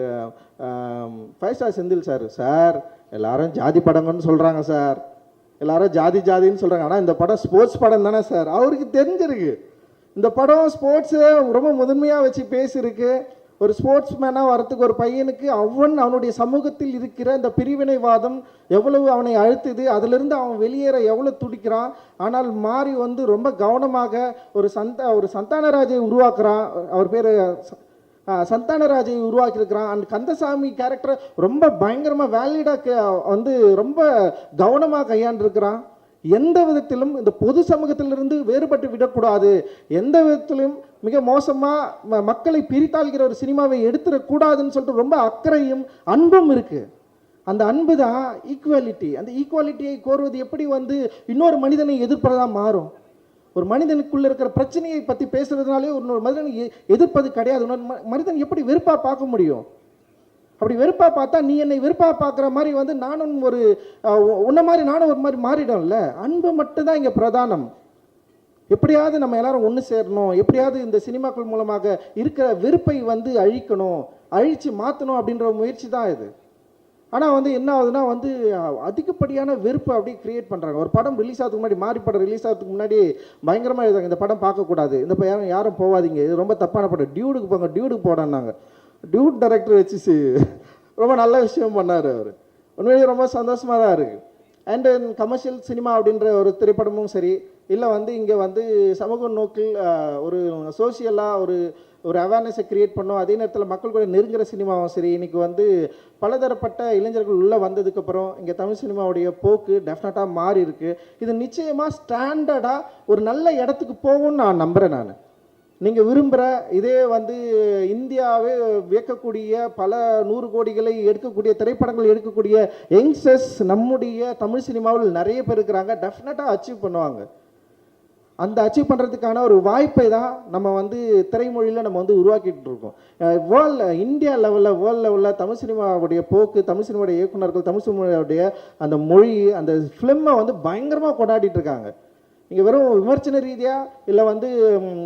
5 ஸ்டார் செந்தில் சார் எல்லாரும் ஜாதி படங்கன்னு சொல்கிறாங்க சார், எல்லாரும் ஜாதின்னு சொல்கிறாங்க. ஆனால் இந்த படம் ஸ்போர்ட்ஸ் படம் தானே சார். அவருக்கு தெரிஞ்சிருக்கு இந்த படம் ஸ்போர்ட்ஸை ரொம்ப முதன்மையாக வச்சு பேசியிருக்கு. ஒரு ஸ்போர்ட்ஸ் மேனாக வரத்துக்கு ஒரு பையனுக்கு அவனுடைய சமூகத்தில் இருக்கிற இந்த பிரிவினைவாதம் எவ்வளவு அவனை அழுத்துது, அதிலிருந்து அவன் வெளியேற எவ்வளோ துடிக்கிறான். ஆனால் மாறி வந்து ரொம்ப கவனமாக ஒரு சந்தானராஜை உருவாக்குறான். அவர் பேர் சந்தானராஜை உருவாக்கியிருக்கிறான். அண்ட் கந்தசாமி கேரக்டரை ரொம்ப பயங்கரமாக வேலிடாக வந்து ரொம்ப கவனமாக கையாண்டிருக்கிறான். எந்த விதத்திலும் இந்த பொது சமூகத்திலிருந்து வேறுபட்டு விடக்கூடாது, எந்த விதத்திலும் மிக மோசமாக மக்களை பிரித்தாள்கிற ஒரு சினிமாவை எடுத்துடக்கூடாதுன்னு சொல்லிட்டு ரொம்ப அக்கறையும் அன்பும் இருக்குது. அந்த அன்பு தான் ஈக்குவாலிட்டி. அந்த ஈக்குவாலிட்டியை கோருவது எப்படி வந்து இன்னொரு மனிதனை எதிர்ப்பதாக மாறும்? ஒரு மனிதனுக்குள்ள இருக்கிற பிரச்சனையை பற்றி பேசுறதுனாலே இன்னொரு மனிதனை எதிர்ப்பது கிடையாது. இன்னொரு மனிதன் எப்படி வெறுப்பாக பார்க்க முடியும்? அப்படி வெறுப்பாக பார்த்தா நீ என்னை வெறுப்பாக பார்க்குற மாதிரி வந்து நானும் உன்ன மாதிரி நானும் ஒரு மாதிரி மாறிடும்ல. அன்பு மட்டும்தான் இங்கே பிரதானம். எப்படியாவது நம்ம எல்லாரும் ஒன்று சேரணும், எப்படியாவது இந்த சினிமாக்கள் மூலமாக இருக்கிற வெறுப்பை வந்து அழிக்கணும், அழித்து மாற்றணும் அப்படின்ற முயற்சி தான் இது. ஆனால் வந்து என்ன ஆகுதுன்னா வந்து அதிகப்படியான வெறுப்பு அப்படி கிரியேட் பண்ணுறாங்க. ஒரு படம் ரிலீஸ் ஆகிறதுக்கு முன்னாடி, மாறி படம் ரிலீஸ் ஆகிறதுக்கு முன்னாடி பயங்கரமாக எழுதாங்க, இந்த படம் பார்க்கக்கூடாது, இந்த யாரும் போகாதீங்க, இது ரொம்ப தப்பான படம், டியூடுக்கு போங்க, டியூடுக்கு போடான்னாங்க. டியூட் டைரக்டர் வச்சு ரொம்ப நல்ல விஷயம் பண்ணார் அவர். உண்மையிலேயே ரொம்ப சந்தோஷமாக தான் இருக்குது. அண்ட் கமர்ஷியல் சினிமா அப்படின்ற ஒரு திரைப்படமும் சரி, இல்லை வந்து இங்கே வந்து சமூக நோக்கில் ஒரு சோசியலாக ஒரு அவேர்னஸை க்ரியேட் பண்ணோம், அதே நேரத்தில் மக்கள் கூட நெருங்குற சினிமாவும் சரி, இன்றைக்கி வந்து பலதரப்பட்ட இளைஞர்கள் உள்ளே வந்ததுக்கப்புறம் இங்கே தமிழ் சினிமாவுடைய போக்கு டெஃபினட்டாக மாறி இருக்குது. இது நிச்சயமாக ஸ்டாண்டர்டாக ஒரு நல்ல இடத்துக்கு போகும்னு நான் நம்புகிறேன். நான் நீங்கள் விரும்புகிற இதே வந்து இந்தியாவே வியக்கக்கூடிய பல 100 கோடிகளை எடுக்கக்கூடிய திரைப்படங்கள் எடுக்கக்கூடிய யங்ஸ்டர்ஸ் நம்முடைய தமிழ் சினிமாவில் நிறைய பேர் இருக்கிறாங்க. டெஃபினட்டாக அச்சீவ் பண்ணுவாங்க. அந்த அச்சீவ் பண்ணுறதுக்கான ஒரு வாய்ப்பை தான் நம்ம வந்து திரைமொழியில் நம்ம வந்து உருவாக்கிட்டு இருக்கோம். இந்தியா லெவலில், வேர்ல்டு லெவலில் தமிழ் சினிமாவுடைய போக்கு, தமிழ் சினிமாவுடைய இயக்குநர்கள், தமிழ் சினிமாவுடைய அந்த மொழி, அந்த ஃபிலிமை வந்து பயங்கரமாக கொண்டாடிட்டு இருக்காங்க. இங்கே வெறும் விமர்சன ரீதியாக இல்லை வந்து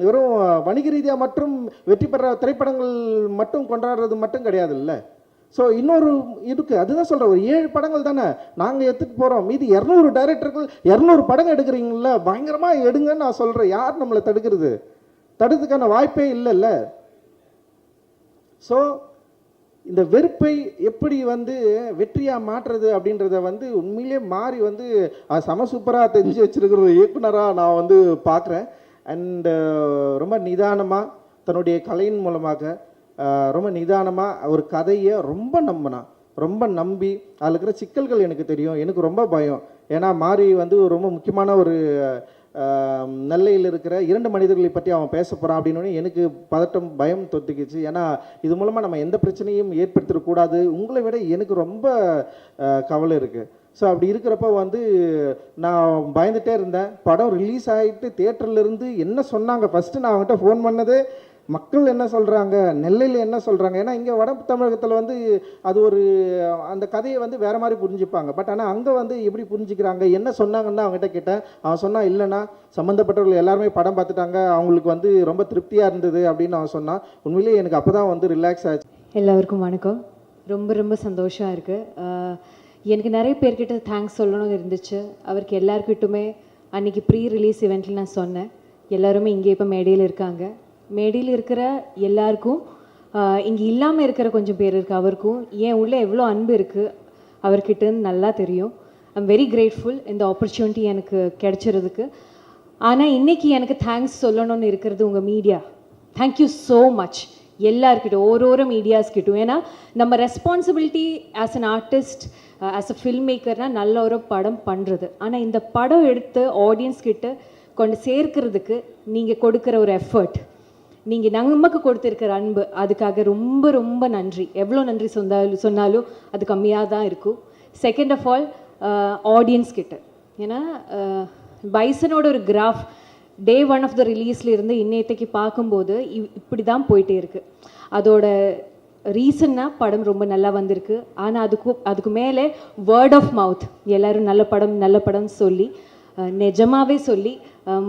வெறும் வணிக ரீதியாக மற்றும் வெற்றி பெற திரைப்படங்கள் மட்டும் கொண்டாடுறது மட்டும் கிடையாது இல்லை. ஸோ இன்னொரு இருக்குது, அதுதான் சொல்கிறேன். ஒரு 7 படங்கள் தானே நாங்கள் எடுத்துகிட்டு போகிறோம், மீதி 200 டைரக்டர்கள் 200 படம் எடுக்கிறீங்கள, பயங்கரமாக எடுங்கன்னு நான் சொல்கிறேன். யார் நம்மளை தடுக்கிறது? தடுக்கிறதுக்கான வாய்ப்பே இல்லைல்ல. ஸோ இந்த வெறுப்பை எப்படி வந்து வெற்றியாக மாற்றுறது அப்படின்றத வந்து உண்மையிலே மாறி வந்து செம சூப்பராக தெரிஞ்சு வச்சிருக்கிற ஒரு இயக்குனராக நான் வந்து பார்க்குறேன். அண்டு ரொம்ப நிதானமாக தன்னுடைய கலையின் மூலமாக ரொம்ப நிதானமாக ஒரு கதையை ரொம்ப நம்பி அதில் இருக்கிற சிக்கல்கள் எனக்கு தெரியும், எனக்கு ரொம்ப பயம். ஏன்னா மாறி வந்து ரொம்ப முக்கியமான ஒரு நெல்லையில் இருக்கிற 2 மனிதர்களை பற்றி அவன் பேச போகிறான் அப்படின்னு எனக்கு பதட்டம் பயம் தொத்திக்கிச்சு. ஏன்னா இது மூலமாக நம்ம எந்த பிரச்சனையும் ஏற்படுத்திடக்கூடாது, உங்களை விட எனக்கு ரொம்ப கவலை இருக்குது. ஸோ அப்படி இருக்கிறப்ப வந்து நான் பயந்துகிட்டே இருந்தேன். படம் ரிலீஸ் ஆகிட்டு தேட்டர்லேருந்து என்ன சொன்னாங்க, ஃபஸ்ட்டு நான் அவங்ககிட்ட ஃபோன் பண்ணதே மக்கள் என்ன சொல்கிறாங்க, நெல்லையில் என்ன சொல்கிறாங்க. ஏன்னா இங்கே வட தமிழகத்தில் வந்து அது ஒரு அந்த கதையை வந்து வேறு மாதிரி புரிஞ்சுப்பாங்க. பட் ஆனால் அங்கே வந்து எப்படி புரிஞ்சுக்கிறாங்க, என்ன சொன்னாங்கன்னு தான் அவங்ககிட்ட கேட்டேன். அவன் சொன்னான், இல்லைன்னா சம்மந்தப்பட்டவர்கள் எல்லாருமே படம் பார்த்துட்டாங்க, அவங்களுக்கு வந்து ரொம்ப திருப்தியாக இருந்தது அப்படின்னு அவன் சொன்னான். உண்மையிலேயே எனக்கு அப்போ தான் வந்து ரிலாக்ஸ் ஆச்சு. எல்லாருக்கும் வணக்கம். ரொம்ப சந்தோஷம் இருக்குது. எனக்கு நிறைய பேர்கிட்ட தேங்க்ஸ் சொல்லணும்னு இருந்துச்சு. அவருக்கு எல்லாருக்கிட்டுமே அன்றைக்கி ப்ரீ ரிலீஸ் இவெண்ட்டில் நான் சொன்னேன். எல்லாருமே இங்கே இப்போ மேடையில் இருக்காங்க. மேடையில் இருக்கிற எல்லாருக்கும், இங்கே இல்லாமல் இருக்கிற கொஞ்சம் பேர் இருக்குது, அவருக்கும் ஏன் உள்ள எவ்வளோ அன்பு இருக்குது அவர்கிட்டன்னு நல்லா தெரியும். ஐம் வெரி கிரேட்ஃபுல் இந்த ஆப்பர்ச்சுனிட்டி எனக்கு கிடைச்சிறதுக்கு. ஆனால் இன்றைக்கி எனக்கு தேங்க்ஸ் சொல்லணும்னு இருக்கிறது உங்கள் மீடியா. தேங்க்யூ ஸோ மச் எல்லாருக்கிட்டும், ஒரு மீடியாஸ்கிட்டும். ஏன்னா நம்ம responsibility as an artist, as a film மேக்கர்னால் நல்ல ஒரு படம் பண்ணுறது. ஆனால் இந்த படம் எடுத்து ஆடியன்ஸ்கிட்ட கொண்டு சேர்க்கிறதுக்கு நீங்கள் கொடுக்குற ஒரு எஃபர்ட், நீங்கள் நமக்கு கொடுத்துருக்கிற அன்பு, அதுக்காக ரொம்ப நன்றி. எவ்வளோ நன்றி சொன்னாலும் அது கம்மியாக தான் இருக்கும். செகண்ட் ஆஃப் ஆல் ஆடியன்ஸ் கிட்ட, ஏன்னா பைசனோட ஒரு கிராஃப் டே 1 ஆஃப் த ரிலீஸில் இருந்து இன்னைக்கு பார்க்கும்போது இப்படி தான் போயிட்டே இருக்குது. அதோட ரீசன்னா படம் ரொம்ப நல்லா வந்திருக்கு. ஆனால் அதுக்கு மேலே வேர்ட் ஆஃப் மவுத், எல்லோரும் நல்ல படம் சொல்லி நிஜமாகவே சொல்லி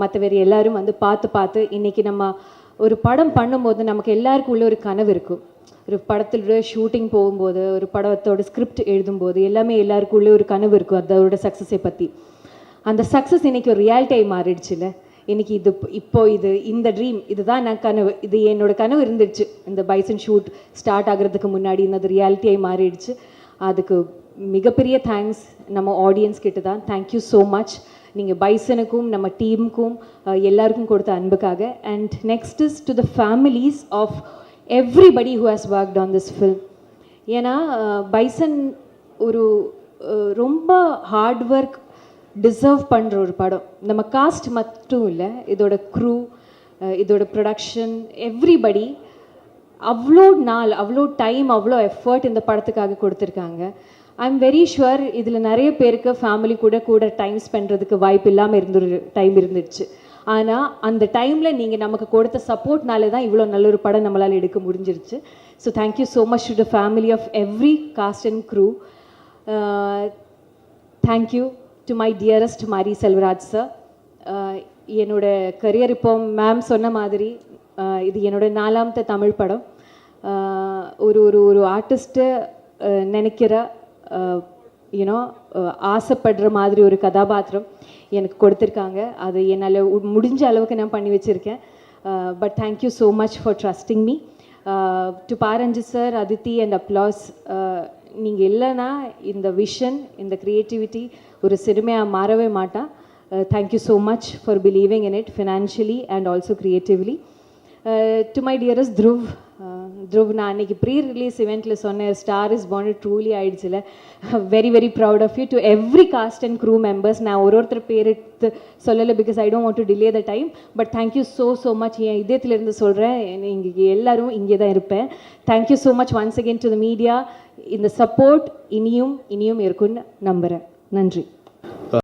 மற்ற வேறு எல்லோரும் வந்து பார்த்து இன்றைக்கி நம்ம ஒரு படம் பண்ணும்போது நமக்கு எல்லாருக்கும் உள்ள ஒரு கனவு இருக்கும். ஒரு படத்தோட ஷூட்டிங் போகும்போது, ஒரு படத்தோட ஸ்கிரிப்ட் எழுதும்போது எல்லாமே எல்லாருக்கும் உள்ள ஒரு கனவு இருக்கும் அதோட சக்ஸஸை பற்றி. அந்த சக்ஸஸ் இன்றைக்கி ஒரு ரியாலிட்டியாகி மாறிடுச்சுல்ல. இன்றைக்கி இந்த ட்ரீம், இதுதான் நான் கனவு, இது என்னோடய கனவு இருந்துச்சு. இந்த பைசன் ஷூட் ஸ்டார்ட் ஆகிறதுக்கு முன்னாடி இந்த ரியாலிட்டியாகி மாறிடுச்சு. அதுக்கு மிகப்பெரிய தேங்க்ஸ் நம்ம ஆடியன்ஸ் கிட்ட தான். Thank you so much. நீங்கள் பைசனுக்கும் நம்ம டீமுக்கும் எல்லாருக்கும் கொடுத்த அன்புக்காக. And next is to the families of everybody who has worked on this film. ஏன்னா பைசன் ஒரு ரொம்ப ஹார்ட் ஒர்க் டிசர்வ் பண்ணுற ஒரு படம். நம்ம காஸ்ட் மட்டும் இல்லை, இதோட க்ரூ, இதோட ப்ரொடக்ஷன், எவ்ரிபடி அவ்வளோ நாள், அவ்வளோ டைம், அவ்வளோ எஃபர்ட் இந்த படத்துக்காக கொடுத்துருக்காங்க. ஐ எம் வெரி ஷுவர் இதில் நிறைய பேருக்கு ஃபேமிலி கூட டைம் ஸ்பெண்ட்றதுக்கு வாய்ப்பு இல்லாமல் டைம் இருந்துச்சு. ஆனால் அந்த டைமில் நீங்கள் நமக்கு கொடுத்த சப்போர்ட்னால தான் இவ்வளோ நல்ல ஒரு படம் நம்மளால் எடுக்க முடிஞ்சிருச்சு. So thank you so much to the family of every cast and crew. Thank you to my dearest Mari Selvaraj sir. என்னோட கரியர் இப்போ மேம் சொன்ன மாதிரி இது என்னோட 4ஆவது தமிழ் படம். ஒரு ஆர்டிஸ்ட்டு நினைக்கிற யூனோ ஆசைப்படுற மாதிரி ஒரு கதாபாத்திரம் எனக்கு கொடுத்துருக்காங்க. அது என்னால் முடிஞ்ச அளவுக்கு நான் பண்ணி வச்சுருக்கேன். But thank you so much for trusting me. To Paranji sir, Aditi and applause, நீங்கள் இல்லைன்னா இந்த விஷன், இந்த க்ரியேட்டிவிட்டி ஒரு சிறுமையாக மாறவே மாட்டா. Thank you so much for believing in it financially and also creatively. To my dearest Dhruv, நான் அன்றைக்கி ப்ரீ ரிலீஸ் இவெண்ட்டில் சொன்னேன், ஸ்டார் இஸ் பார்ன் ட்ரூலி ஆயிடுச்சுல. Very proud of you to every cast and crew members. நான் ஒருத்தர் பேர் எடுத்து சொல்லலை, because I don't want to delay the time. But thank you so much. என் இதயத்திலிருந்து சொல்கிறேன், இங்கே எல்லோரும் இங்கே தான் இருப்பேன். Thank you so much once again to the media. இந்த சப்போர்ட் இனியும் இருக்குன்னு நம்புகிறேன். நன்றி.